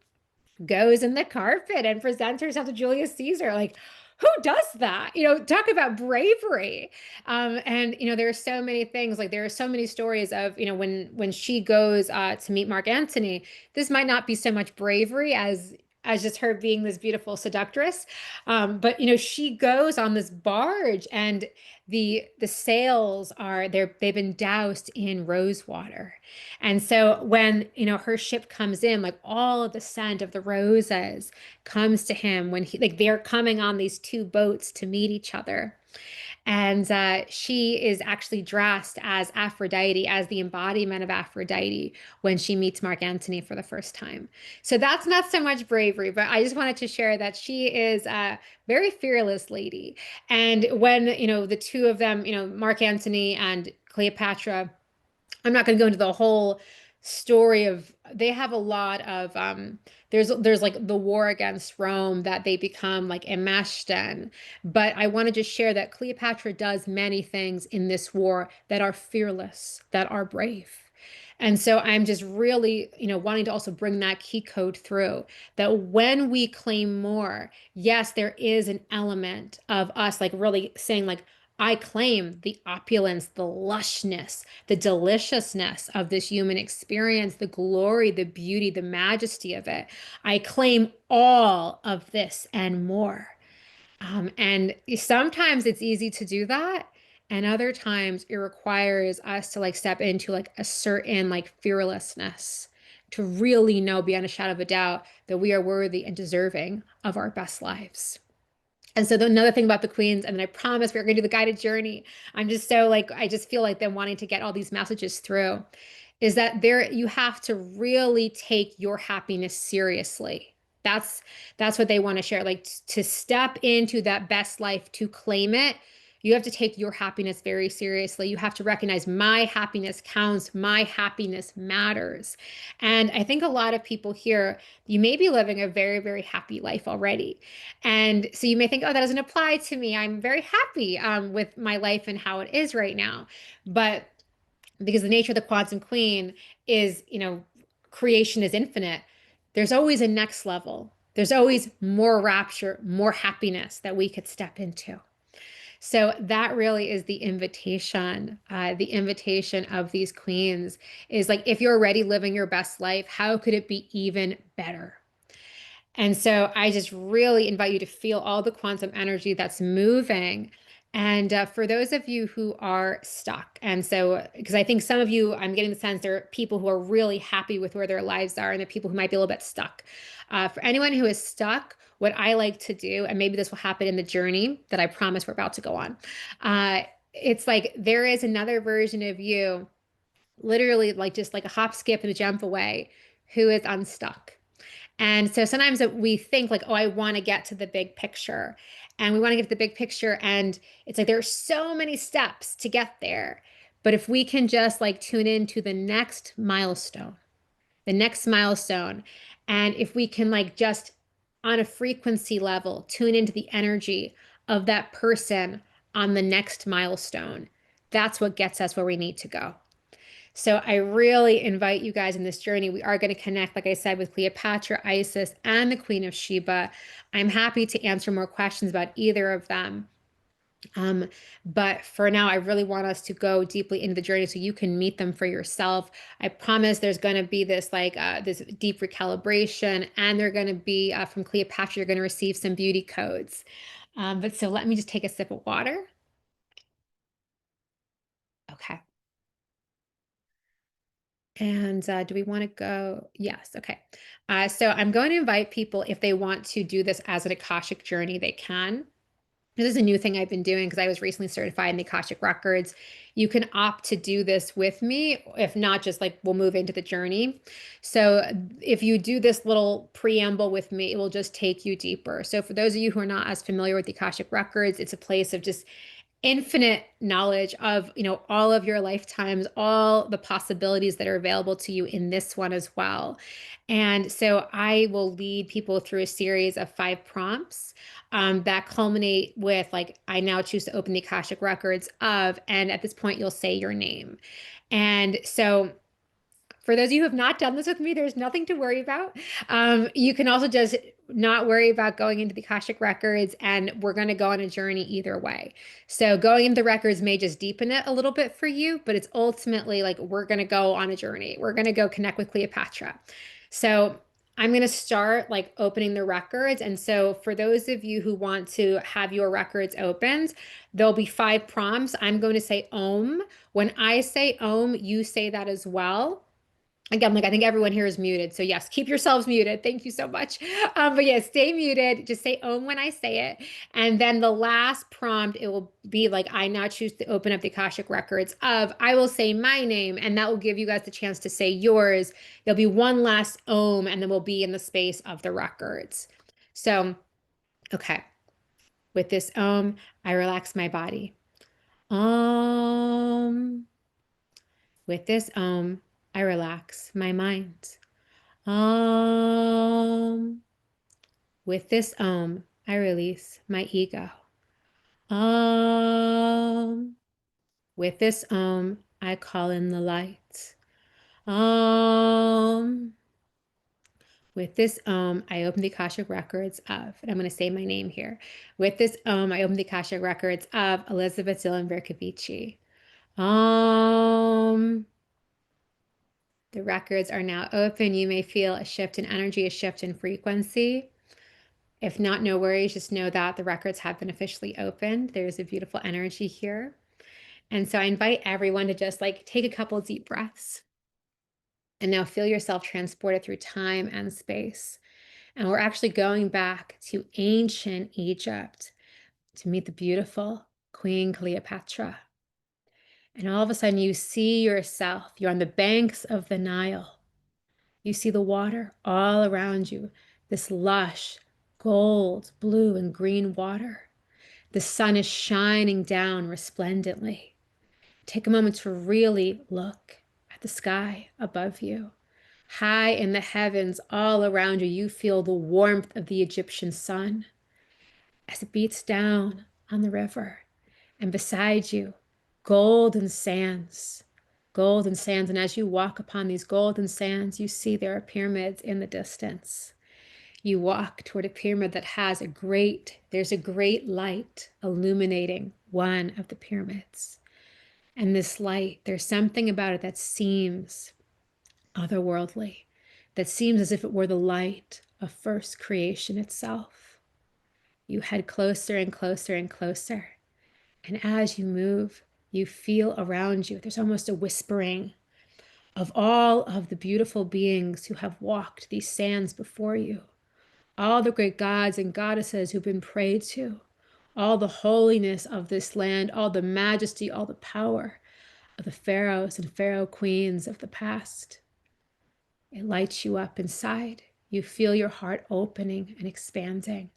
Speaker 1: goes in the carpet and presents herself to Julius Caesar. Like, who does that? Talk about bravery. And there are so many things. Like there are so many stories of when she goes to meet Mark Antony. This might not be so much bravery as just her being this beautiful seductress. But she goes on this barge and the sails they've been doused in rose water. And so when, her ship comes in, like all of the scent of the roses comes to him when they're coming on these two boats to meet each other. And she is actually dressed as Aphrodite, as the embodiment of Aphrodite when she meets Mark Antony for the first time. So that's not so much bravery, but I just wanted to share that she is a very fearless lady. And when, the two of them, Mark Antony and Cleopatra, I'm not going to go into the whole story of they have a lot of there's like the war against Rome that they become like enmeshed in. But I want to just share that Cleopatra does many things in this war that are fearless, that are brave. And so I'm just really, wanting to also bring that key code through that when we claim more, yes, there is an element of us like really saying like, I claim the opulence, the lushness, the deliciousness of this human experience, the glory, the beauty, the majesty of it. I claim all of this and more. And sometimes it's easy to do that. And other times it requires us to like step into like a certain like fearlessness to really know beyond a shadow of a doubt that we are worthy and deserving of our best lives. And so another thing about the queens, and then I promise we're going to do the guided journey. I'm just so like, I just feel like them wanting to get all these messages through is that you have to really take your happiness seriously. That's that's what they want to share. Like to step into that best life, to claim it, you have to take your happiness very seriously. You have to recognize my happiness counts, my happiness matters. And I think a lot of people here, you may be living a very, very happy life already. And so you may think, oh, that doesn't apply to me. I'm very happy with my life and how it is right now. But because the nature of the quantum queen is, creation is infinite, there's always a next level. There's always more rapture, more happiness that we could step into. So that really is the invitation. The invitation of these queens is like, if you're already living your best life, how could it be even better? And so I just really invite you to feel all the quantum energy that's moving. And for those of you who are stuck, and so because I think some of you, I'm getting the sense there are people who are really happy with where their lives are, and there are people who might be a little bit stuck. For anyone who is stuck, what I like to do, and maybe this will happen in the journey that I promise we're about to go on, it's like there is another version of you, literally like just like a hop, skip, and a jump away, who is unstuck. And so sometimes we think like, oh, I want to get to the big picture. And we want to get to the big picture. And it's like there are so many steps to get there. But if we can just like tune into the next milestone, and if we can like just on a frequency level, tune into the energy of that person on the next milestone, that's what gets us where we need to go. So I really invite you guys in this journey. We are going to connect, like I said, with Cleopatra, Isis, and the Queen of Sheba. I'm happy to answer more questions about either of them. Um, but for now, I really want us to go deeply into the journey so you can meet them for yourself. I promise there's going to be this this deep recalibration, and they're going to be from Cleopatra. You're going to receive some beauty codes. But so let me just take a sip of water. Okay. And do we want to go? Yes. Okay. So I'm going to invite people if they want to do this as an Akashic journey, they can. This is a new thing I've been doing because I was recently certified in the Akashic Records. You can opt to do this with me. If not, just like we'll move into the journey. So if you do this little preamble with me, it will just take you deeper. So for those of you who are not as familiar with the Akashic Records, it's a place of just infinite knowledge of, all of your lifetimes, all the possibilities that are available to you in this one as well. And so I will lead people through a series of 5 prompts that culminate with like, I now choose to open the Akashic records of, and at this point, you'll say your name. And so for those of you who have not done this with me, there's nothing to worry about. You can also just not worry about going into the Akashic records, and we're going to go on a journey either way. So going into the records may just deepen it a little bit for you, but it's ultimately like we're going to go on a journey. We're going to go connect with Cleopatra. So I'm going to start like opening the records. And so for those of you who want to have your records opened, there'll be 5 prompts. I'm going to say Om. When I say Om, you say that as well. Again, like I think everyone here is muted. So yes, keep yourselves muted. Thank you so much. But yes, stay muted. Just say Om when I say it. And then the last prompt, it will be like, I now choose to open up the Akashic records of, I will say my name, and that will give you guys the chance to say yours. There'll be one last Om, and then we'll be in the space of the records. So, okay. With this Om, I relax my body. Om. With this Om, I relax my mind. With this I release my ego. Um, with this I call in the light. Um, with this I open the Akashic records of, and I'm going to say my name here. With this I open the Akashic records of Elizabeth Zillan Verkovici. Um, the records are now open. You may feel a shift in energy, a shift in frequency. If not, no worries. Just know that the records have been officially opened. There's a beautiful energy here. And so I invite everyone to just like take a couple deep breaths. And now feel yourself transported through time and space. And we're actually going back to ancient Egypt to meet the beautiful Queen Cleopatra. And all of a sudden you see yourself. You're on the banks of the Nile. You see the water all around you, this lush gold, blue, and green water. The sun is shining down resplendently. Take a moment to really look at the sky above you. High in the heavens, all around you, you feel the warmth of the Egyptian sun as it beats down on the river. And beside you, golden sands, golden sands. And as you walk upon these golden sands, you see there are pyramids in the distance. You walk toward a pyramid that has there's a great light illuminating one of the pyramids. And this light, there's something about it that seems otherworldly, that seems as if it were the light of first creation itself. You head closer and closer and closer. And as you move, you feel around you, there's almost a whispering of all of the beautiful beings who have walked these sands before you, all the great gods and goddesses who've been prayed to, all the holiness of this land, all the majesty, all the power of the pharaohs and pharaoh queens of the past. It lights you up inside. You feel your heart opening and expanding.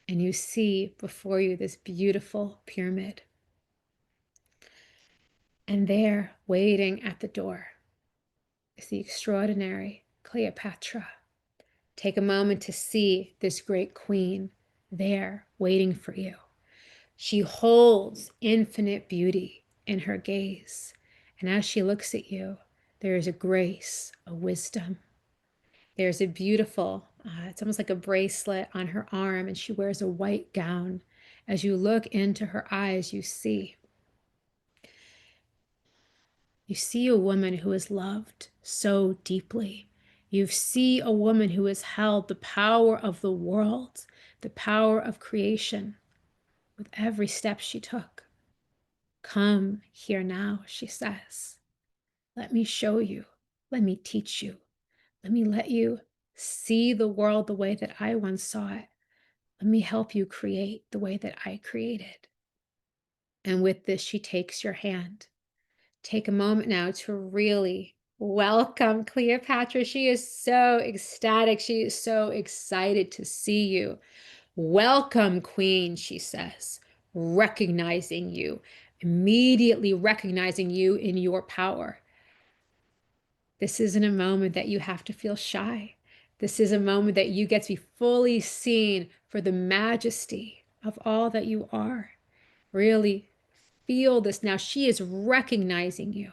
Speaker 1: And you see before you this beautiful pyramid. And there, waiting at the door, is the extraordinary Cleopatra. Take a moment to see this great queen there waiting for you. She holds infinite beauty in her gaze, And as she looks at you, there is a grace, a wisdom. There's a beautiful, it's almost like a bracelet on her arm, and she wears a white gown. As you look into her eyes, you see a woman who is loved so deeply. You see a woman who has held the power of the world, the power of creation, with every step she took. Come here now, she says. Let me show you. Let me teach you. Let me let you see the world the way that I once saw it. Let me help you create the way that I created. And with this, she takes your hand. Take a moment now to really welcome Cleopatra. She is so ecstatic. She is so excited to see you. Welcome, Queen, she says, recognizing you, immediately recognizing you in your power. This isn't a moment that you have to feel shy. This is a moment that you get to be fully seen for the majesty of all that you are. Really feel this now. She is recognizing you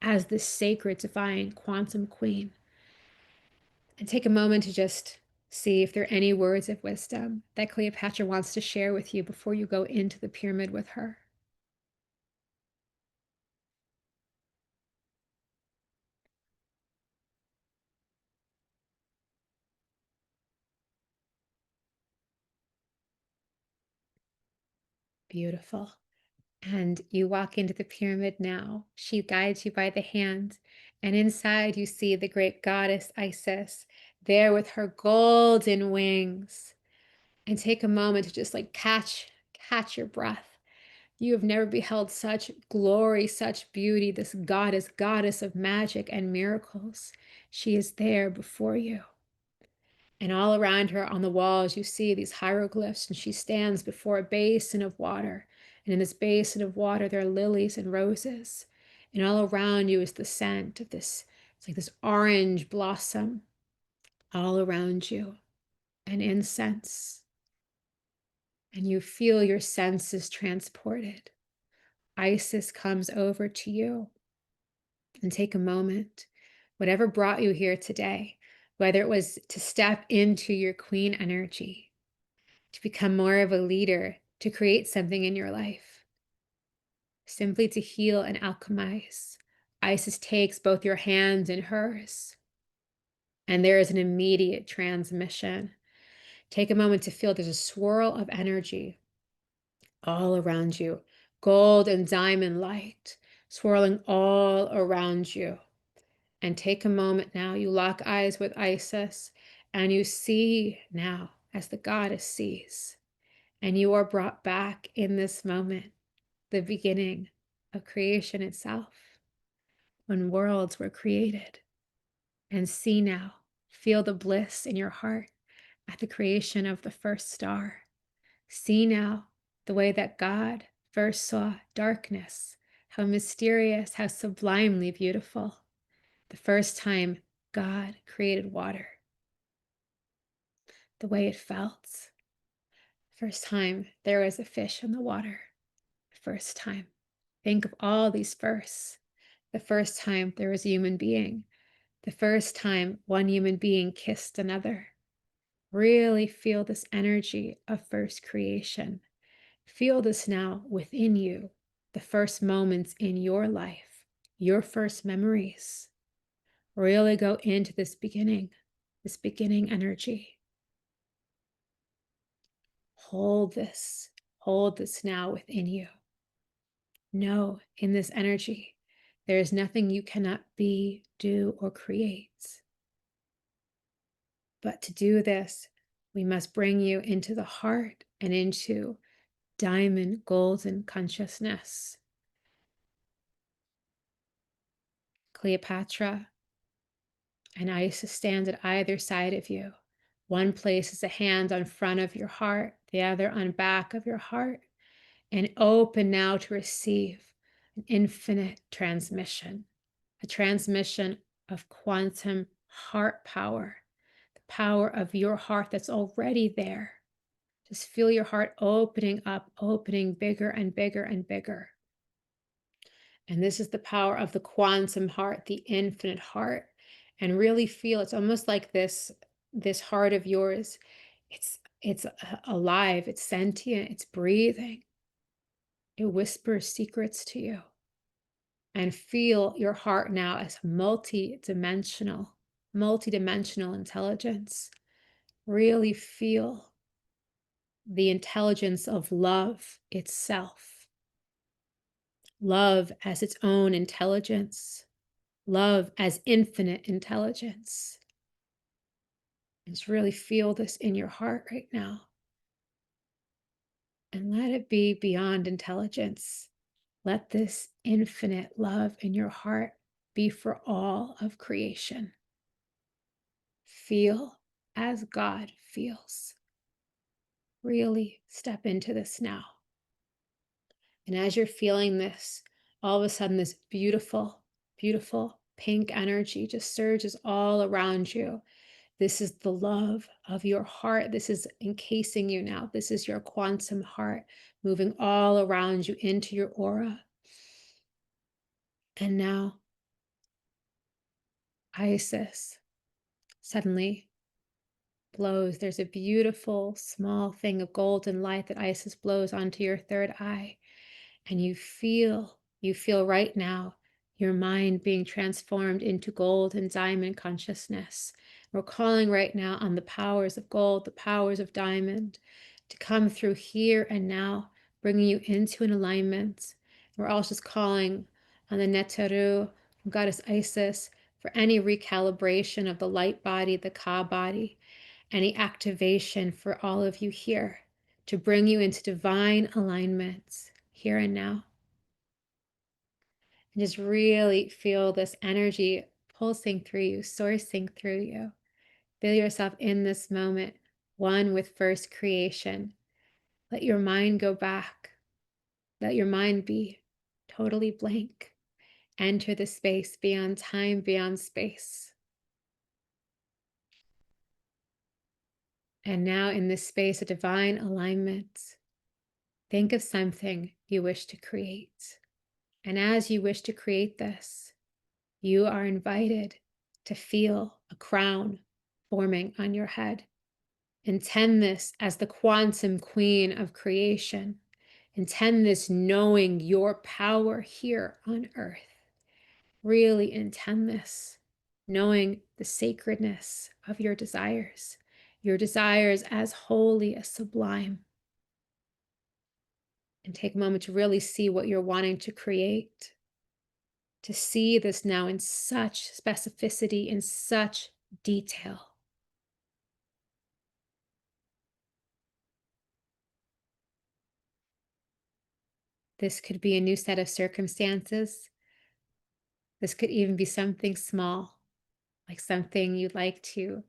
Speaker 1: as the sacred, divine, quantum queen. And take a moment to just see if there are any words of wisdom that Cleopatra wants to share with you before you go into the pyramid with her. Beautiful. And you walk into the pyramid now. She guides you by the hand. And inside you see the great goddess Isis there with her golden wings. And take a moment to just like catch your breath. You have never beheld such glory, such beauty, this goddess of magic and miracles. She is there before you. And all around her on the walls, you see these hieroglyphs, and she stands before a basin of water. And in this basin of water, there are lilies and roses. And all around you is the scent of this, it's like this orange blossom all around you, and incense. And you feel your senses transported. Isis comes over to you, and take a moment, whatever brought you here today, whether it was to step into your queen energy, to become more of a leader, to create something in your life, simply to heal and alchemize. Isis takes both your hands in hers, and there is an immediate transmission. Take a moment to feel there's a swirl of energy all around you, gold and diamond light swirling all around you. And take a moment now, you lock eyes with Isis, and you see now as the goddess sees. And you are brought back in this moment, the beginning of creation itself, when worlds were created. And see now, feel the bliss in your heart at the creation of the first star. See now the way that God first saw darkness, how mysterious, how sublimely beautiful. The first time God created water, the way it felt. First time there was a fish in the water. First time. Think of all these firsts. The first time there was a human being. The first time one human being kissed another. Really feel this energy of first creation. Feel this now within you, the first moments in your life, your first memories. Really go into this beginning energy. Hold this now within you. Know in this energy, there is nothing you cannot be, do, or create. But to do this, we must bring you into the heart and into diamond golden consciousness. Cleopatra and Isis stand at either side of you. One places a hand on front of your heart, the other on back of your heart, and open now to receive an infinite transmission, a transmission of quantum heart power, the power of your heart that's already there. Just feel your heart opening up, opening bigger and bigger and bigger. And this is the power of the quantum heart, the infinite heart. And really feel it's almost like this heart of yours. It's alive, it's sentient, it's breathing. It whispers secrets to you. And feel your heart now as multi-dimensional intelligence. Really feel the intelligence of love itself. Love as its own intelligence. Love as infinite intelligence. Just really feel this in your heart right now. And let it be beyond intelligence. Let this infinite love in your heart be for all of creation. Feel as God feels. Really step into this now. And as you're feeling this, all of a sudden, this beautiful, beautiful pink energy just surges all around you. This is the love of your heart. This is encasing you now. This is your quantum heart moving all around you into your aura. And now, Isis suddenly blows. There's a beautiful small thing of golden light that Isis blows onto your third eye. And you feel right now your mind being transformed into gold and diamond consciousness. We're calling right now on the powers of gold, the powers of diamond to come through here and now, bringing you into an alignment. We're also just calling on the Neteru, goddess Isis, for any recalibration of the light body, the Ka body, any activation for all of you here to bring you into divine alignments here and now. And just really feel this energy pulsing through you, sourcing through you. Feel yourself in this moment, one with first creation. Let your mind go back. Let your mind be totally blank. Enter the space beyond time, beyond space. And now in this space of divine alignment, think of something you wish to create. And as you wish to create this, you are invited to feel a crown forming on your head. Intend this as the quantum queen of creation. Intend this knowing your power here on earth. Really intend this, knowing the sacredness of your desires as holy, as sublime. And take a moment to really see what you're wanting to create. To see this now in such specificity, in such detail. This could be a new set of circumstances. This could even be something small, like something you'd like to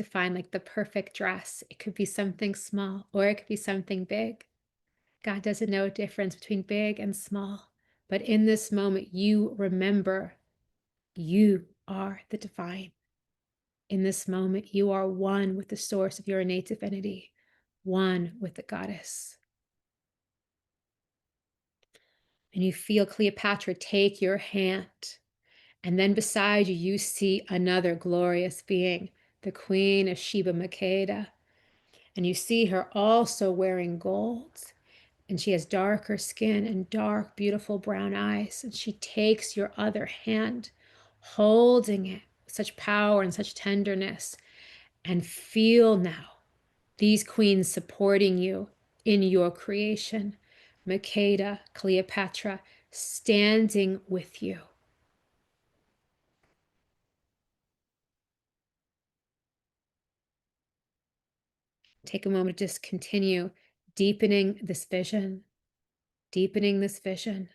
Speaker 1: find, like the perfect dress. It could be something small, or it could be something big. God doesn't know a difference between big and small. But in this moment, you remember you are the divine. In this moment, you are one with the source of your innate divinity, one with the goddess. And you feel Cleopatra take your hand. And then beside you, you see another glorious being, the Queen of Sheba Makeda. And you see her also wearing gold. And she has darker skin and dark, beautiful brown eyes. And she takes your other hand, holding it with such power and such tenderness. And feel now these queens supporting you in your creation. Makeda, Cleopatra, standing with you. Take a moment to just continue deepening this vision, deepening this vision.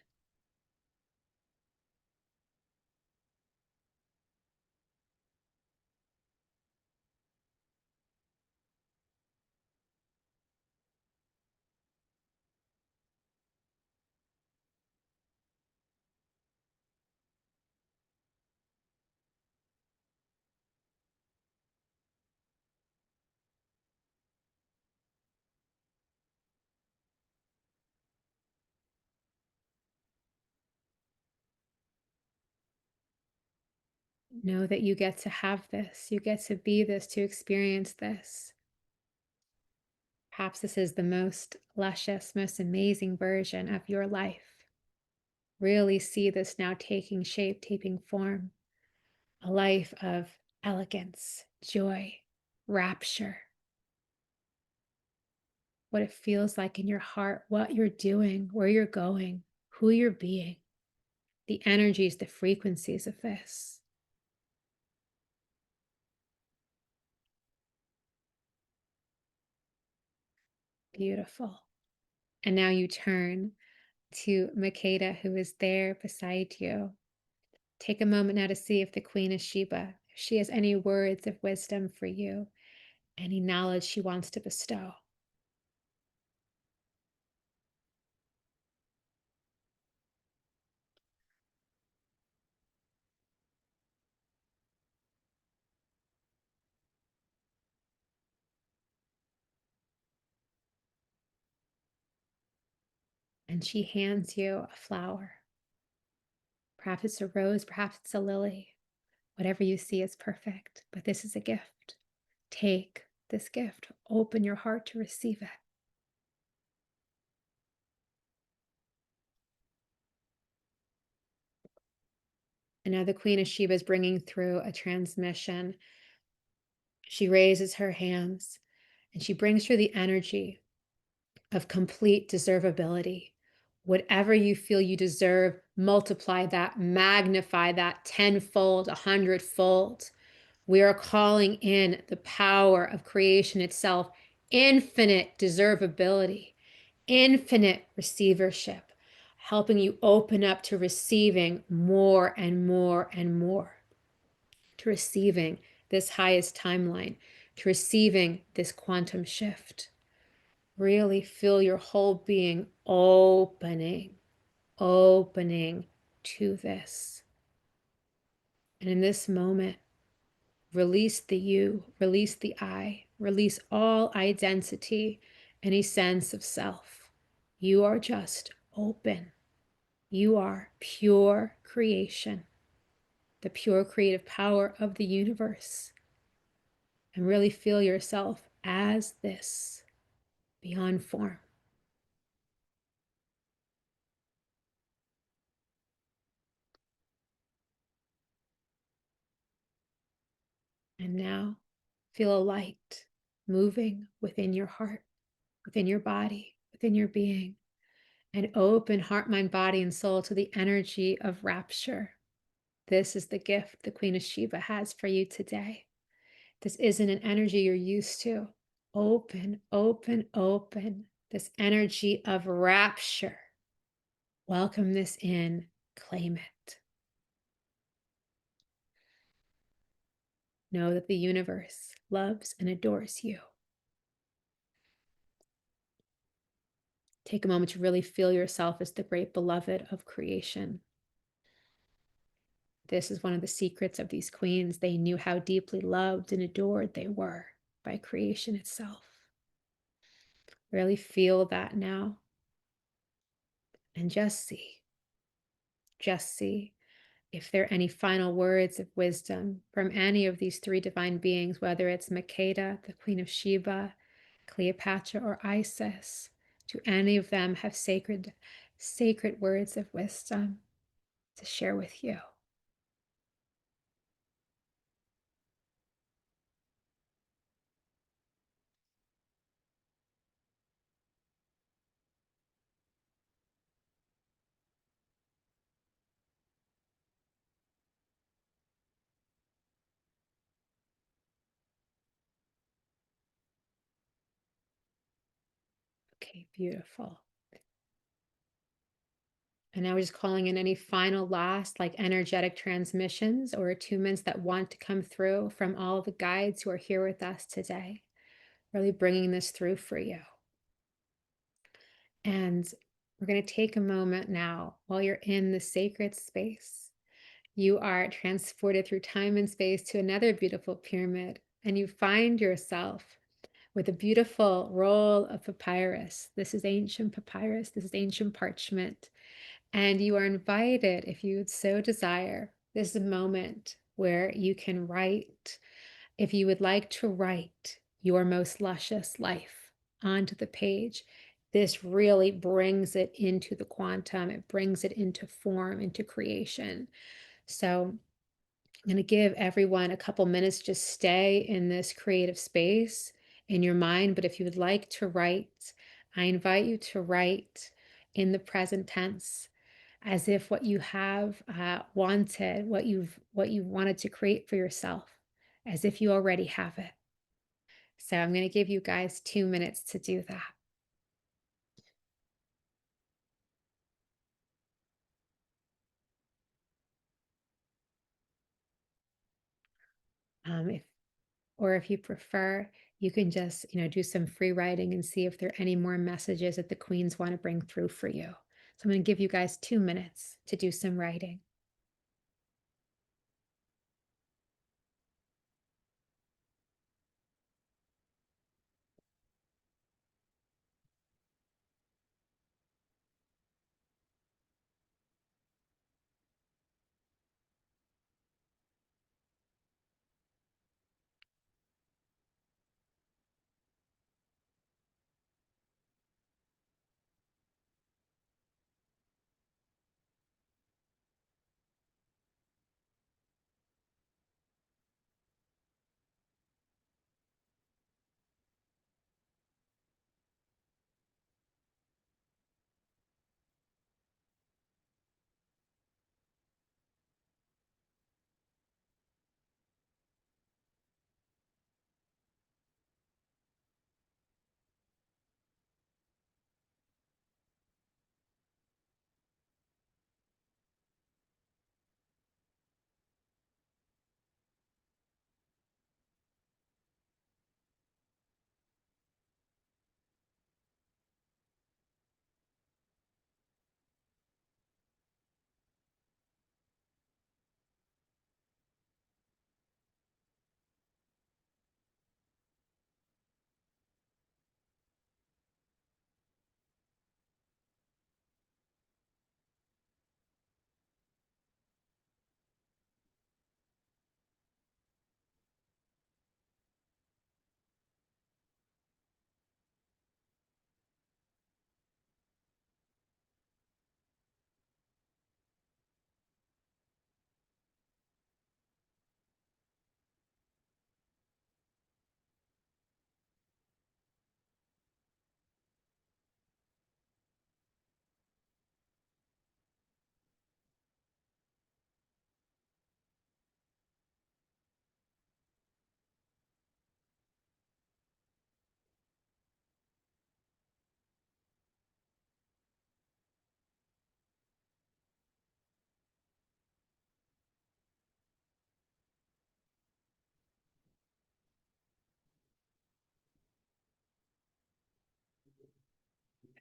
Speaker 1: Know that you get to have this, you get to be this, to experience this. Perhaps this is the most luscious, most amazing version of your life. Really see this now taking shape, taking form. A life of elegance, joy, rapture. What it feels like in your heart, what you're doing, where you're going, who you're being, the energies, the frequencies of this. Beautiful. And now you turn to Makeda, who is there beside you. Take a moment now to see if the Queen of Sheba, if she has any words of wisdom for you, any knowledge she wants to bestow. And she hands you a flower. Perhaps it's a rose, perhaps it's a lily. Whatever you see is perfect, but this is a gift. Take this gift, open your heart to receive it. And now the Queen of Sheba is bringing through a transmission. She raises her hands and she brings through the energy of complete deservability. Whatever you feel you deserve, multiply that, magnify that tenfold, 100-fold. We are calling in the power of creation itself, infinite deservability, infinite receivership, helping you open up to receiving more and more and more, to receiving this highest timeline, to receiving this quantum shift. Really feel your whole being opening to this. And in this moment, release the you, release the I, release all identity, any sense of self. You are just open. You are pure creation, the pure creative power of the universe. And really feel yourself as this, beyond form. And now feel a light moving within your heart, within your body, within your being, and open heart, mind, body, and soul to the energy of rapture. This is the gift the Queen of Sheba has for you today. This isn't an energy you're used to. Open, open, open. This energy of rapture. Welcome this in, claim it. Know that the universe loves and adores you. Take a moment to really feel yourself as the great beloved of creation. This is one of the secrets of these queens. They knew how deeply loved and adored they were by creation itself. Really feel that now. And just see if there are any final words of wisdom from any of these three divine beings, whether it's Makeda, the Queen of Sheba, Cleopatra, or Isis. Do any of them have sacred words of wisdom to share with you? Okay, beautiful. And now we're just calling in any final last, like energetic transmissions or attunements that want to come through from all the guides who are here with us today. Really bringing this through for you. And we're going to take a moment now while you're in the sacred space. You are transported through time and space to another beautiful pyramid, and you find yourself with a beautiful roll of papyrus. This is ancient papyrus, this is ancient parchment. And you are invited, if you would so desire, this is a moment where you can write, if you would like to write your most luscious life onto the page. This really brings it into the quantum, it brings it into form, into creation. So I'm going to give everyone a couple minutes, just stay in this creative space in your mind. But if you would like to write, I invite you to write in the present tense, as if what you have wanted, what you wanted to create for yourself, as if you already have it. So I'm going to give you guys 2 minutes to do that. If Or if you prefer, you can just, do some free writing and see if there are any more messages that the queens want to bring through for you. So I'm going to give you guys 2 minutes to do some writing.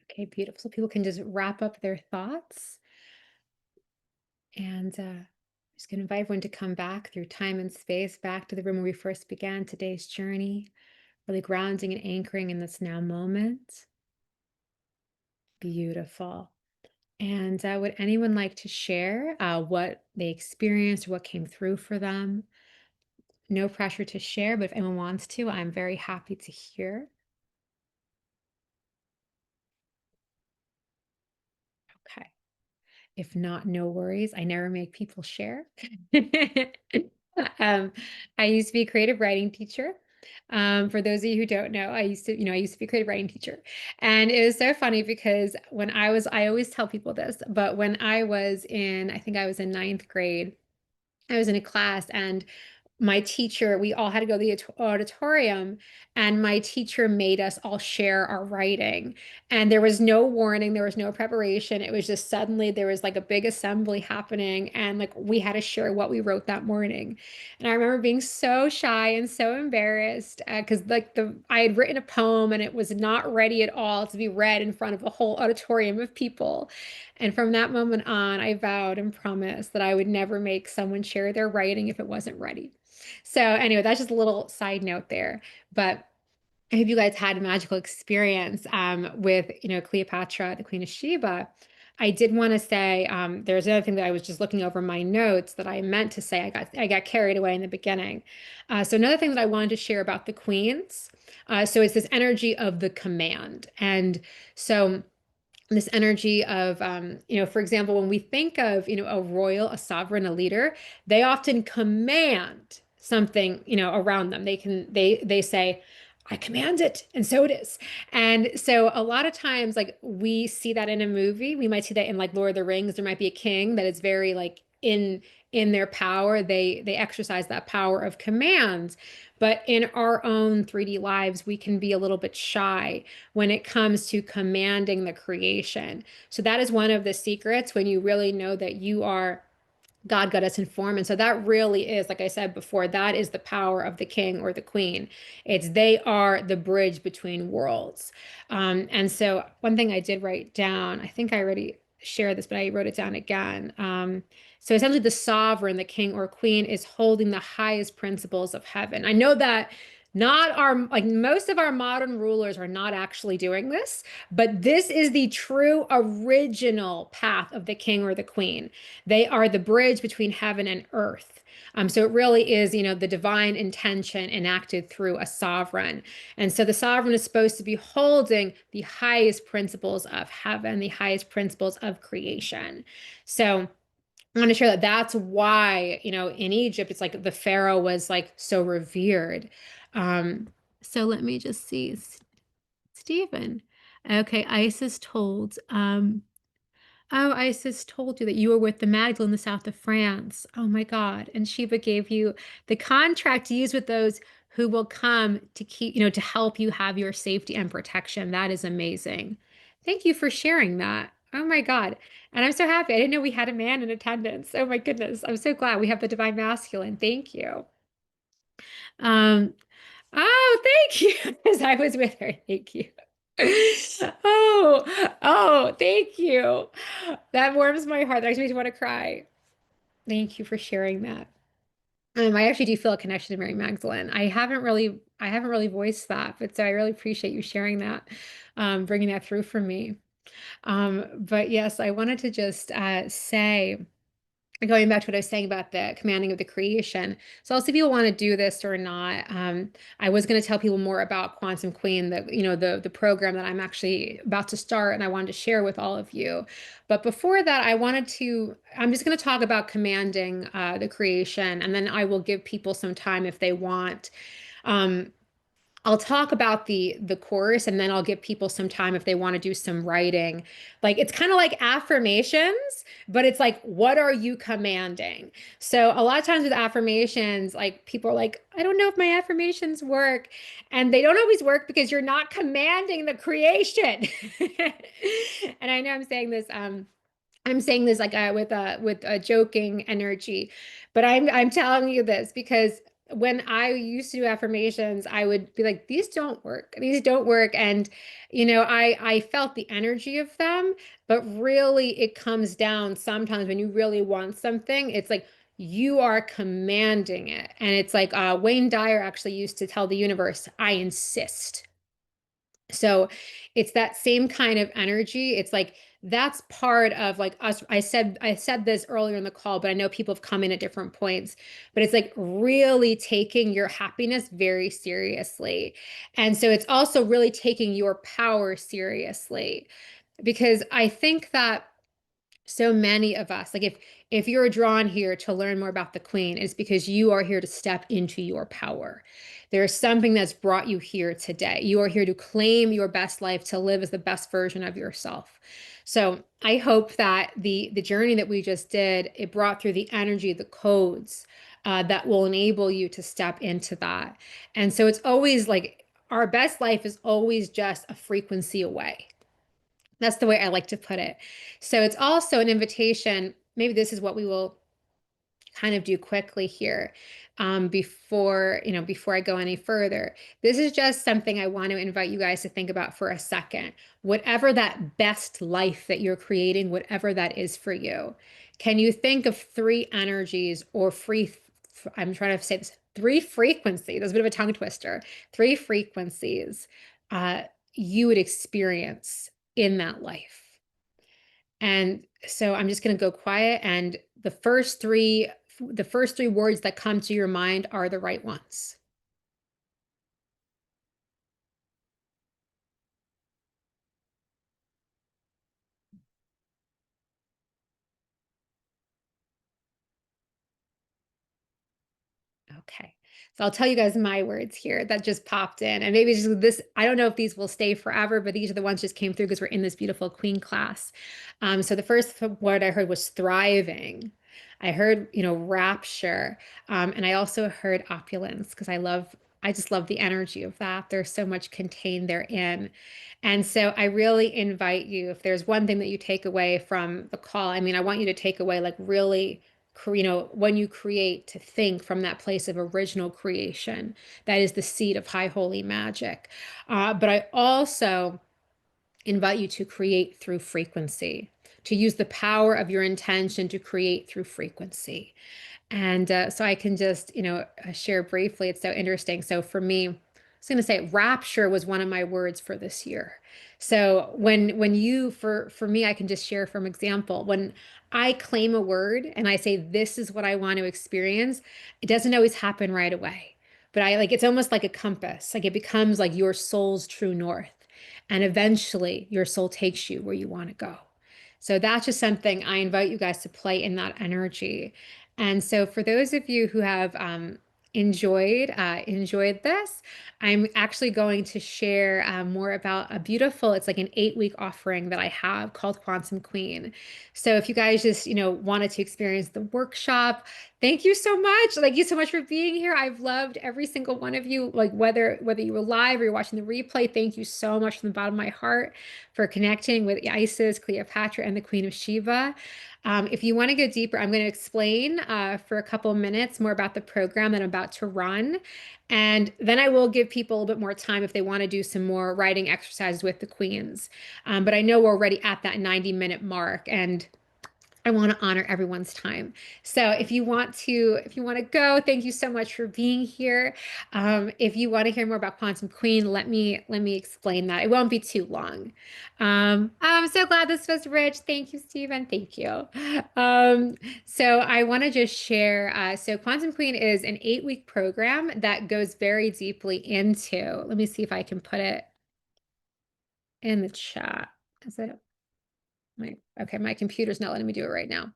Speaker 1: Okay, beautiful. So people can just wrap up their thoughts. And I'm just going to invite everyone to come back through time and space, back to the room where we first began today's journey, really grounding and anchoring in this now moment. Beautiful. And would anyone like to share what they experienced, what came through for them? No pressure to share, but if anyone wants to, I'm very happy to hear. Okay. If not, no worries. I never make people share. um, I used to be a creative writing teacher. For those of you who don't know, I used to be a creative writing teacher. And it was so funny because I always tell people this, but when I think I was in ninth grade, I was in a class and my teacher, we all had to go to the auditorium, and my teacher made us all share our writing. And there was no warning, there was no preparation. It was just suddenly there was like a big assembly happening, and like we had to share what we wrote that morning. And I remember being so shy and so embarrassed because I had written a poem and it was not ready at all to be read in front of a whole auditorium of people. And from that moment on, I vowed and promised that I would never make someone share their writing if it wasn't ready. So anyway, that's just a little side note there. But I hope you guys had a magical experience with, Cleopatra, the Queen of Sheba. I did want to say there's another thing that I was just looking over my notes that I meant to say. I got carried away in the beginning. So another thing that I wanted to share about the queens. So it's this energy of the command, and so this energy of for example, when we think of a royal, a sovereign, a leader, they often command something around them. They say, I command it, and so it is. And so a lot of times, like, we see that in a movie. We might see that in like Lord of the Rings. There might be a king that is very like in their power. They exercise that power of command. But in our own 3D lives, we can be a little bit shy when it comes to commanding the creation. So that is one of the secrets when you really know that you are God got us informed. And so that really is, like I said before, that is the power of the king or the queen. It's they are the bridge between worlds. And so one thing I did write down, I think I already shared this, but I wrote it down again. So essentially, the sovereign, the king or queen, is holding the highest principles of heaven. I know that not our, like, most of our modern rulers are not actually doing this, but this is the true original path of the king or the queen. They are the bridge between heaven and earth. So it really is, the divine intention enacted through a sovereign. And so the sovereign is supposed to be holding the highest principles of heaven, the highest principles of creation. So I want to share that that's why, in Egypt, it's like the Pharaoh was like so revered. Um, so let me just see. Stephen. Okay, Isis told. Oh, Isis told you that you were with the Magdalene in the south of France. Oh my God. And Sheba gave you the contract to use with those who will come to keep, to help you have your safety and protection. That is amazing. Thank you for sharing that. Oh my God. And I'm so happy. I didn't know we had a man in attendance. Oh my goodness. I'm so glad we have the divine masculine. Thank you. Um, oh, thank you. Because I was with her. Thank you. Oh, oh, thank you. That warms my heart. That actually makes me want to cry. Thank you for sharing that. I actually do feel a connection to Mary Magdalene. I haven't really voiced that, but so I really appreciate you sharing that, bringing that through for me. But yes, I wanted to just say, going back to what I was saying about the commanding of the creation. So I'll see if people want to do this or not. I was going to tell people more about Quantum Queen, the program that I'm actually about to start, and I wanted to share with all of you. But before that, I'm just going to talk about commanding the creation, and then I will give people some time if they want. Um, I'll talk about the course, and then I'll give people some time if they want to do some writing. Like, it's kind of like affirmations, but it's like, what are you commanding? So a lot of times with affirmations, like, people are like, I don't know if my affirmations work. And they don't always work because you're not commanding the creation. And I know I'm saying this like with a joking energy, but I'm telling you this because when I used to do affirmations, I would be like, these don't work. These don't work. And I felt the energy of them, but really it comes down sometimes when you really want something, it's like you are commanding it. And it's like Wayne Dyer actually used to tell the universe, I insist. So it's that same kind of energy. It's like that's part of like us. I said this earlier in the call, but I know people have come in at different points. But it's like really taking your happiness very seriously. And so it's also really taking your power seriously. Because I think that so many of us, like, if you're drawn here to learn more about the queen, it's because you are here to step into your power. There's something that's brought you here today. You are here to claim your best life, to live as the best version of yourself. So I hope that the journey that we just did, it brought through the energy, the codes that will enable you to step into that. And so it's always like our best life is always just a frequency away. That's the way I like to put it. So it's also an invitation. Maybe this is what we will kind of do quickly here, before I go any further. This is just something I want to invite you guys to think about for a second. Whatever that best life that you're creating, whatever that is for you, can you think of three energies or I'm trying to say this, three frequencies. That's a bit of a tongue twister. Three frequencies uh, you would experience in that life. And so I'm just going to go quiet, and the first three words that come to your mind are the right ones. Okay. So I'll tell you guys my words here that just popped in. And maybe just this, I don't know if these will stay forever, but these are the ones just came through because we're in this beautiful queen class. So the first word I heard was thriving. I heard, rapture. And I also heard opulence because I just love the energy of that. There's so much contained therein. And so I really invite you, if there's one thing that you take away from the call, I mean, I want you to take away like really when you create, to think from that place of original creation. That is the seed of high holy magic. But I also invite you to create through frequency, to use the power of your intention to create through frequency. And so I can just, share briefly. It's so interesting. So for me, I was going to say rapture was one of my words for this year. So for me, I can just share from example. When I claim a word and I say, this is what I want to experience, it doesn't always happen right away. But it's almost like a compass. Like it becomes like your soul's true north. And eventually your soul takes you where you want to go. So that's just something I invite you guys to play in that energy. And so for those of you who have enjoyed this, I'm actually going to share more about it's like an 8-week offering that I have called Quantum Queen. So if you guys just, wanted to experience the workshop, thank you so much. Thank you so much for being here. I've loved every single one of you, like whether you were live or you're watching the replay. Thank you so much from the bottom of my heart for connecting with Isis, Cleopatra, and the Queen of Sheba. If you want to go deeper, I'm going to explain for a couple of minutes more about the program that I'm about to run. And then I will give people a little bit more time if they want to do some more writing exercises with the queens. But I know we're already at that 90-minute mark, and I want to honor everyone's time. So if you want to go, thank you so much for being here. If you want to hear more about Quantum Queen, let me explain that. It won't be too long. I'm so glad this was rich. Thank you, Stephen. Thank you. Um, so I want to just share. So Quantum Queen is an 8-week program that goes very deeply into. Let me see if I can put it in the chat. Is it? My computer's not letting me do it right now.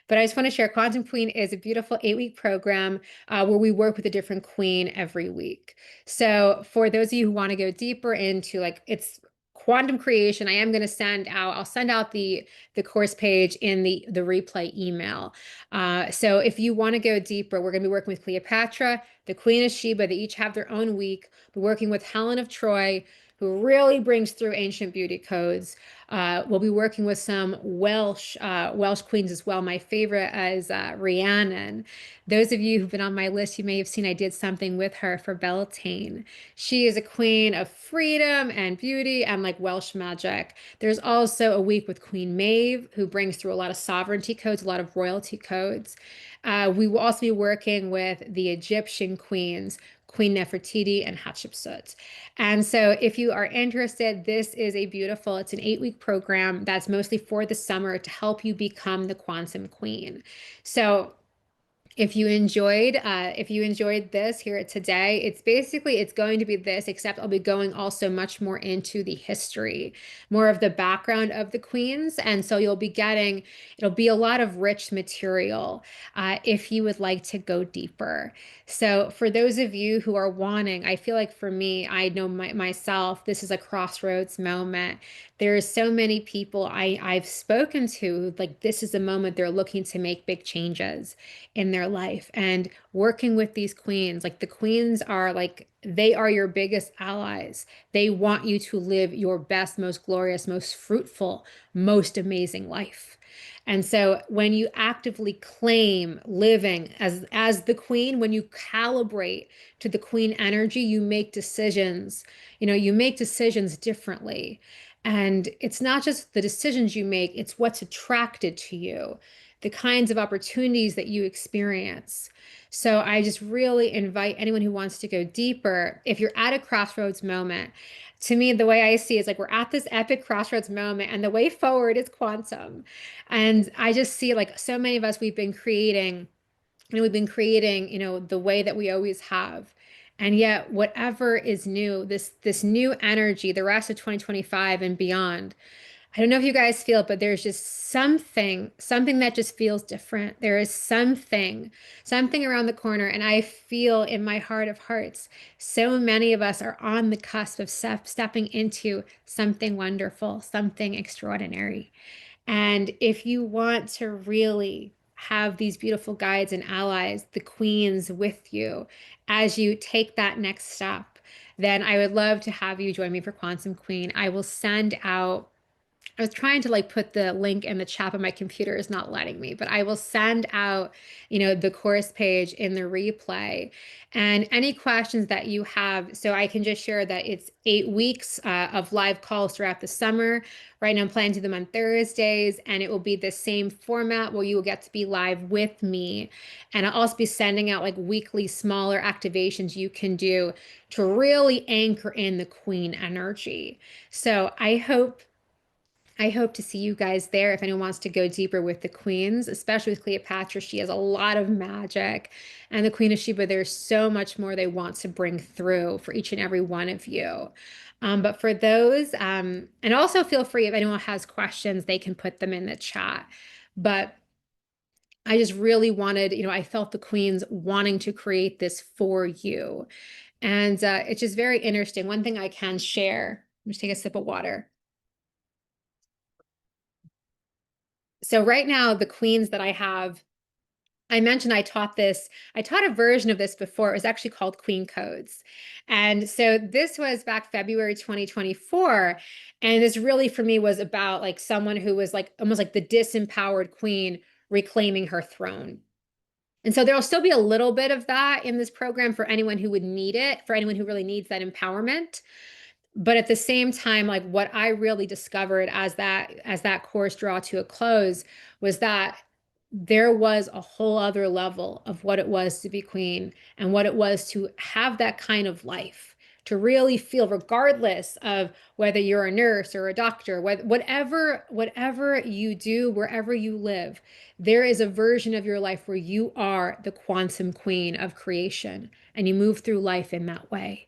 Speaker 1: But I just want to share Quantum Queen is a beautiful 8-week program where we work with a different queen every week. So for those of you who want to go deeper into like it's quantum creation, I'll send out the course page in the replay email. So if you want to go deeper, we're going to be working with Cleopatra, the Queen of Sheba. They each have their own week. We're working with Helen of Troy, who really brings through ancient beauty codes. We'll be working with some Welsh queens as well. My favorite is Rhiannon. Those of you who've been on my list, you may have seen I did something with her for Beltane. She is a queen of freedom and beauty and like Welsh magic. There's also a week with Queen Maeve, who brings through a lot of sovereignty codes, a lot of royalty codes. We will also be working with the Egyptian queens, Queen Nefertiti and Hatshepsut. And so if you are interested, it's an 8-week program that's mostly for the summer to help you become the quantum queen. So if you enjoyed this here today, it's going to be this, except I'll be going also much more into the history, more of the background of the queens. And so it'll be a lot of rich material if you would like to go deeper. So for those of you who are wanting, I feel like for me, I know myself, this is a crossroads moment. There's so many people I've spoken to, like this is a moment they're looking to make big changes in their life, and working with these queens, like the queens are like they are your biggest allies. They want you to live your best, most glorious, most fruitful, most amazing life. And so when you actively claim living as the queen, when you calibrate to the queen energy, you make decisions differently. And it's not just the decisions you make, it's what's attracted to you, the kinds of opportunities that you experience. So I just really invite anyone who wants to go deeper, if you're at a crossroads moment, To me, the way I see it is like we're at this epic crossroads moment, and the way forward is quantum. And I just see like so many of us, we've been creating, the way that we always have. And yet, whatever is new, this new energy, the rest of 2025 and beyond, I don't know if you guys feel it, but there's just something that just feels different. There is something around the corner. And I feel in my heart of hearts, so many of us are on the cusp of stepping into something wonderful, something extraordinary. And if you want to really have these beautiful guides and allies, the queens with you as you take that next step, then I would love to have you join me for Quantum Queen. I will send out I was trying to like put the link in the chat, but my computer is not letting me. But I will send out, the course page in the replay and any questions that you have. So I can just share that it's 8 weeks of live calls throughout the summer. Right now, I'm planning to do them on Thursdays, and it will be the same format where you will get to be live with me. And I'll also be sending out like weekly smaller activations you can do to really anchor in the queen energy. So I hope to see you guys there if anyone wants to go deeper with the queens, especially with Cleopatra. She has a lot of magic. And the Queen of Sheba, there's so much more they want to bring through for each and every one of you. But for those, and also feel free if anyone has questions, they can put them in the chat. But I just really wanted, I felt the queens wanting to create this for you. And it's just very interesting. One thing I can share, let me just take a sip of water. So right now, the queens that I have, I mentioned I taught a version of this before. It was actually called Queen Codes. And so this was back February 2024. And this really for me was about like someone who was like almost like the disempowered queen reclaiming her throne. And so there'll still be a little bit of that in this program for anyone who would need it, for anyone who really needs that empowerment. But at the same time, like what I really discovered as that course draw to a close was that there was a whole other level of what it was to be queen and what it was to have that kind of life, to really feel, regardless of whether you're a nurse or a doctor, whatever you do, wherever you live, there is a version of your life where you are the quantum queen of creation and you move through life in that way.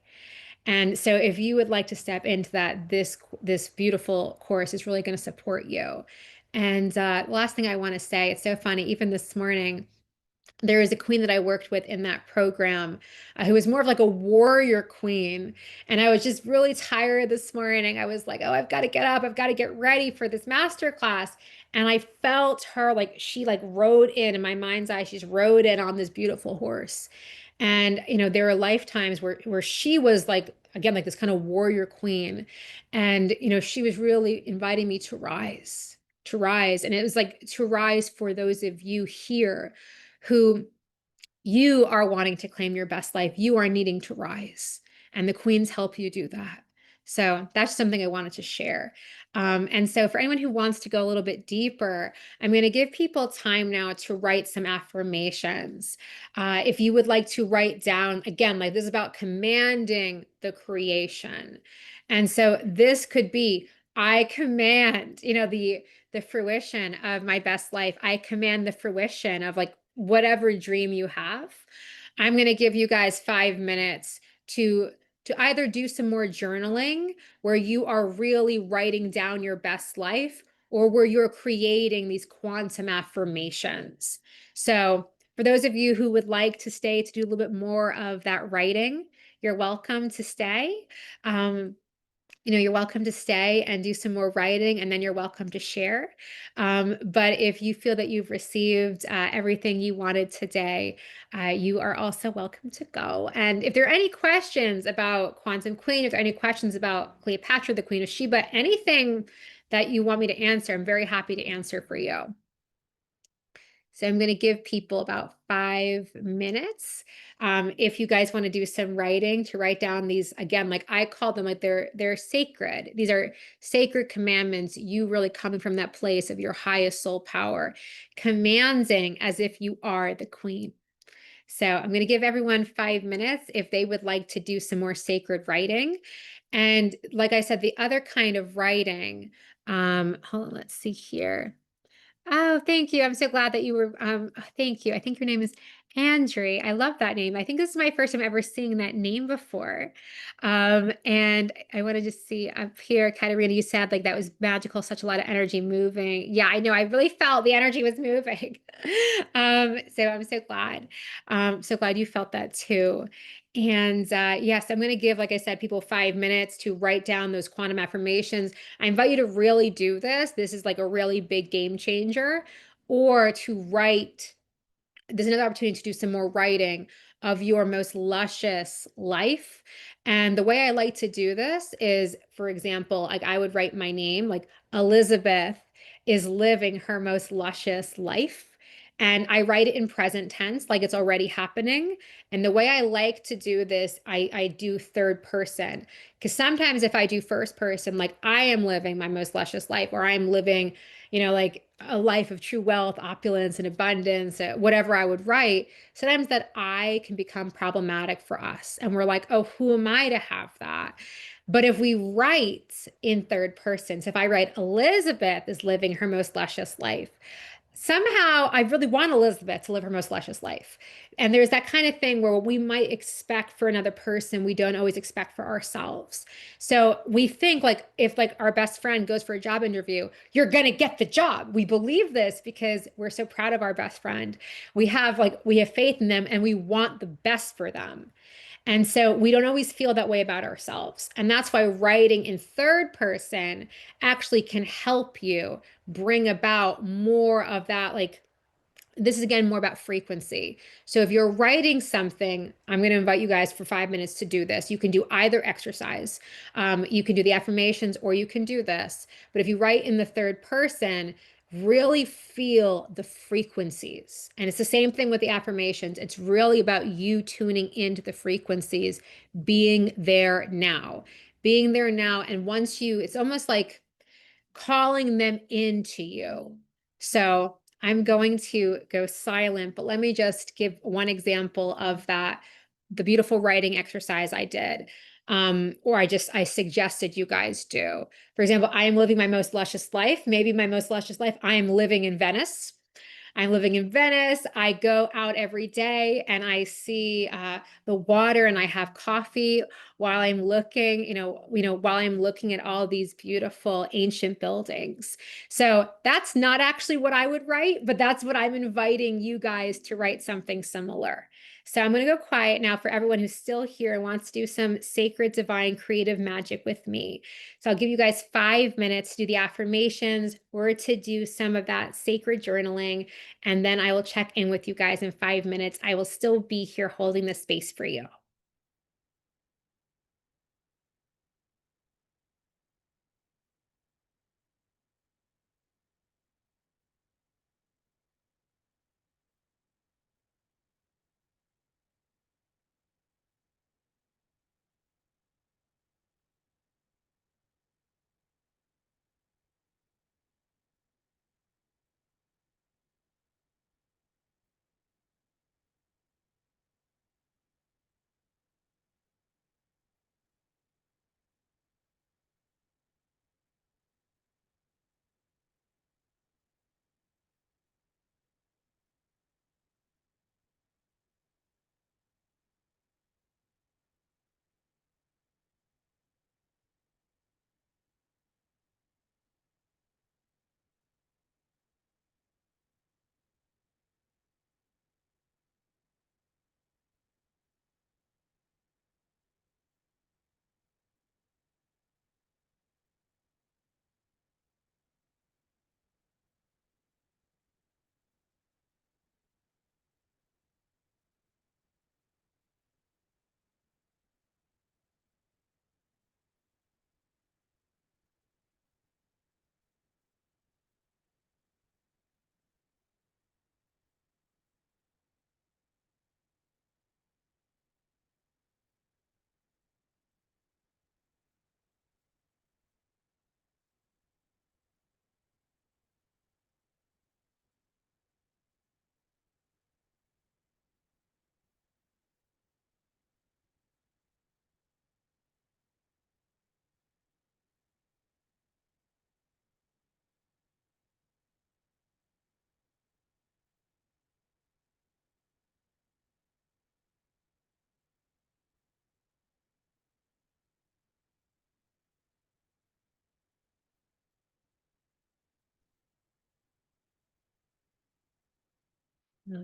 Speaker 1: And so if you would like to step into that, this beautiful course is really going to support you. And the last thing I want to say, it's so funny, even this morning, there was a queen that I worked with in that program who was more of like a warrior queen. And I was just really tired this morning. I was like, oh, I've got to get up. I've got to get ready for this master class. And I felt her like she like rode in my mind's eye. She's rode in on this beautiful horse. And there are lifetimes where she was like again like this kind of warrior queen. And she was really inviting me to rise. And it was like to rise for those of you here who you are wanting to claim your best life. You are needing to rise, and the queens help you do that. So that's something I wanted to share. And so for anyone who wants to go a little bit deeper, I'm going to give people time now to write some affirmations. If you would like to write down, again, like this is about commanding the creation. And so this could be, I command, the fruition of my best life. I command the fruition of like whatever dream you have. I'm going to give you guys 5 minutes to either do some more journaling where you are really writing down your best life or where you're creating these quantum affirmations. So for those of you who would like to stay to do a little bit more of that writing, you're welcome to stay. You're welcome to stay and do some more writing, and then you're welcome to share. But if you feel that you've received everything you wanted today, you are also welcome to go. And if there are any questions about Quantum Queen, if there are any questions about Cleopatra, the Queen of Sheba, anything that you want me to answer, I'm very happy to answer for you. So I'm going to give people about 5 minutes. If you guys want to do some writing to write down these, again, like I call them like they're sacred. These are sacred commandments. You really coming from that place of your highest soul power, commanding as if you are the queen. So I'm going to give everyone 5 minutes if they would like to do some more sacred writing. And like I said, the other kind of writing, hold on, let's see here. Oh, thank you. I'm so glad that you were, thank you. I think your name is Andre. I love that name. I think this is my first time ever seeing that name before. And I want to just see up here, Katarina, you said like that was magical, such a lot of energy moving. Yeah, I know. I really felt the energy was moving. So I'm so glad. So glad you felt that too. And yes, I'm going to give, like I said, people 5 minutes to write down those quantum affirmations. I invite you to really do this. This is like a really big game changer, or to write. There's another opportunity to do some more writing of your most luscious life. And the way I like to do this is, for example, like I would write my name, like Elizabeth is living her most luscious life. And I write it in present tense, like it's already happening. And the way I like to do this, I do third person. Because sometimes if I do first person, like I am living my most luscious life, or I'm living, like a life of true wealth, opulence, and abundance, whatever I would write, sometimes that I can become problematic for us. And we're like, oh, who am I to have that? But if we write in third person, so if I write Elizabeth is living her most luscious life, somehow I really want Elizabeth to live her most luscious life. And there's that kind of thing where we might expect for another person, we don't always expect for ourselves. So we think like if like our best friend goes for a job interview, you're going to get the job. We believe this because we're so proud of our best friend. We have faith in them and we want the best for them. And so we don't always feel that way about ourselves. And that's why writing in third person actually can help you bring about more of that. Like, this is again more about frequency. So if you're writing something, I'm going to invite you guys for 5 minutes to do this. You can do either exercise. You can do the affirmations or you can do this. But if you write in the third person, really feel the frequencies. And it's the same thing with the affirmations. It's really about you tuning into the frequencies, being there now, being there now. And once it's almost like calling them into you. So I'm going to go silent, but let me just give one example of that, the beautiful writing exercise I did. Or I suggested you guys do. For example, I am living my most luscious life. Maybe my most luscious life, I am living in Venice. I'm living in Venice. I go out every day and I see the water and I have coffee while I'm looking, while I'm looking at all these beautiful ancient buildings. So that's not actually what I would write, but that's what I'm inviting you guys to write something similar. So I'm going to go quiet now for everyone who's still here and wants to do some sacred, divine, creative magic with me. So I'll give you guys 5 minutes to do the affirmations or to do some of that sacred journaling. And then I will check in with you guys in 5 minutes. I will still be here holding the space for you.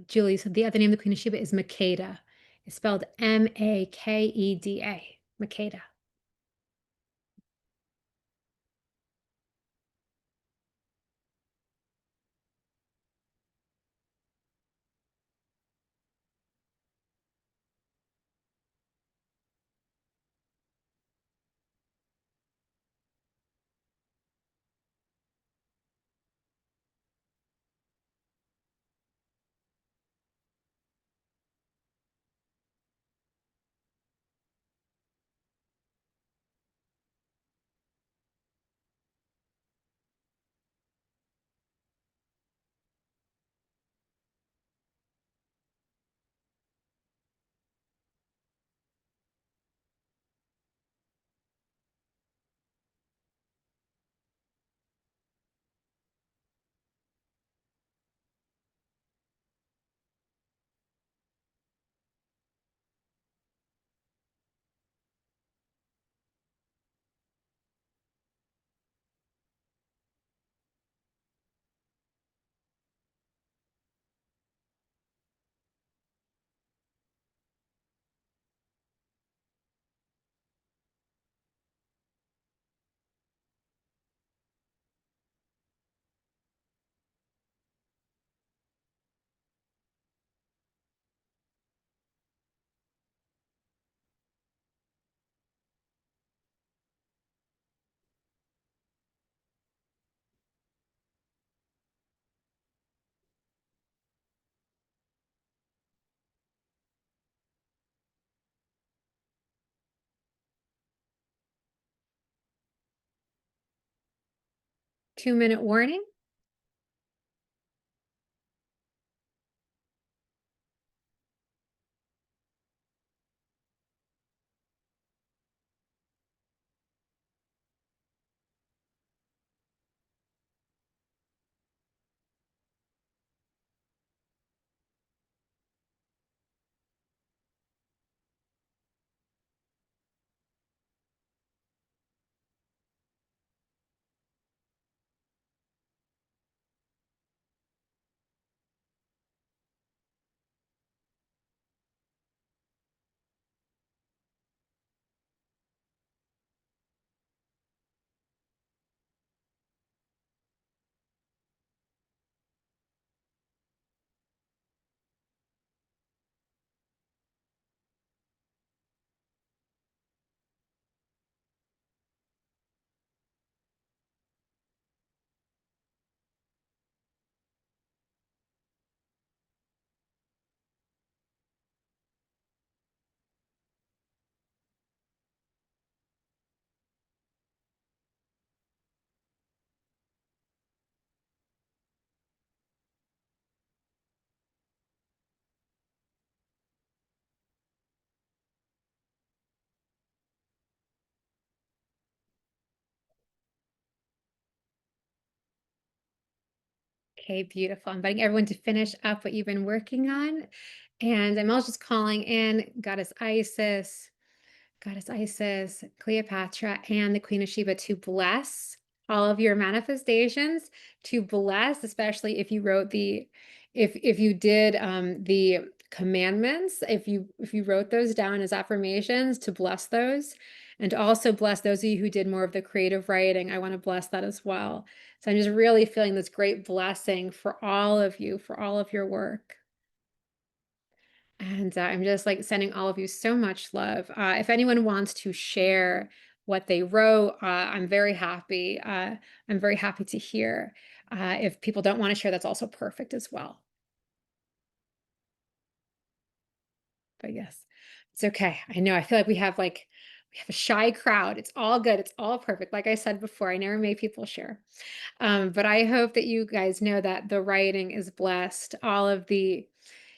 Speaker 1: Julie, so the other name of the Queen of Sheba is Makeda. It's spelled Makeda. Makeda. 2-minute warning. Okay, beautiful. I'm inviting everyone to finish up what you've been working on. And I'm also just calling in Goddess Isis, Cleopatra, and the Queen of Sheba to bless all of your manifestations, to bless, especially if you wrote if you did the commandments, if you wrote those down as affirmations, to bless those, and to also bless those of you who did more of the creative writing. I want to bless that as well. So I'm just really feeling this great blessing for all of you, for all of your work. And I'm just like sending all of you so much love. If anyone wants to share what they wrote, I'm very happy. I'm very happy to hear. If people don't want to share, that's also perfect as well. But yes, it's okay. I know. I feel like we have a shy crowd. It's all good. It's all perfect. Like I said before, I never made people share. But I hope that you guys know that the writing is blessed. All of the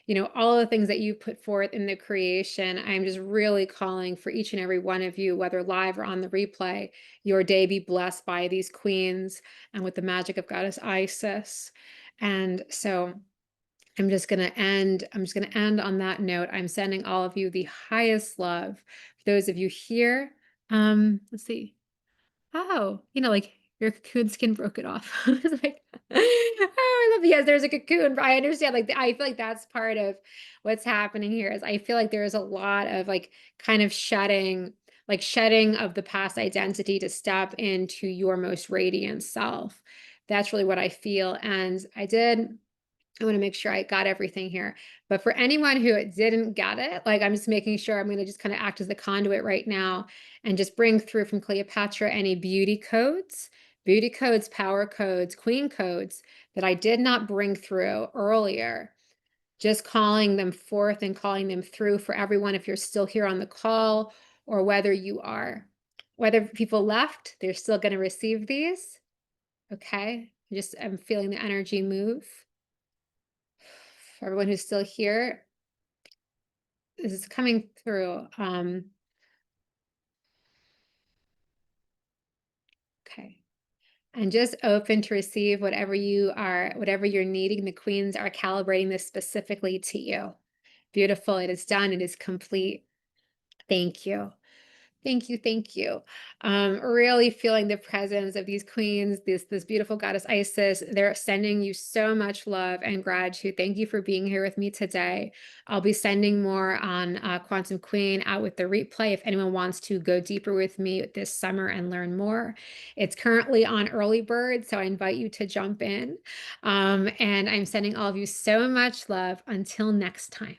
Speaker 1: things that you put forth in the creation, I'm just really calling for each and every one of you, whether live or on the replay, your day be blessed by these queens and with the magic of Goddess Isis. And so I'm just going to end on that note. I'm sending all of you the highest love. For those of you here, let's see. Oh, like Your cocoon skin broke it off. I was like, oh, I love, yes, there's a cocoon. I understand. Like, I feel like that's part of what's happening here is I feel like there's a lot of like kind of shedding of the past identity to step into your most radiant self. That's really what I feel. And I want to make sure I got everything here. But for anyone who didn't get it, like I'm just making sure I'm going to just kind of act as the conduit right now and just bring through from Cleopatra any beauty codes, power codes, queen codes that I did not bring through earlier. Just calling them forth and calling them through for everyone if you're still here on the call or whether people left, they're still going to receive these. Okay. I'm feeling the energy move. For everyone who's still here, this is coming through. Okay. And just open to receive whatever you're needing. The queens are calibrating this specifically to you. Beautiful. It is done. It is complete. Thank you. Thank you, thank you. Really feeling the presence of these queens, this beautiful goddess Isis. They're sending you so much love and gratitude. Thank you for being here with me today. I'll be sending more on Quantum Queen out with the replay if anyone wants to go deeper with me this summer and learn more. It's currently on early bird, so I invite you to jump in. And I'm sending all of you so much love. Until next time.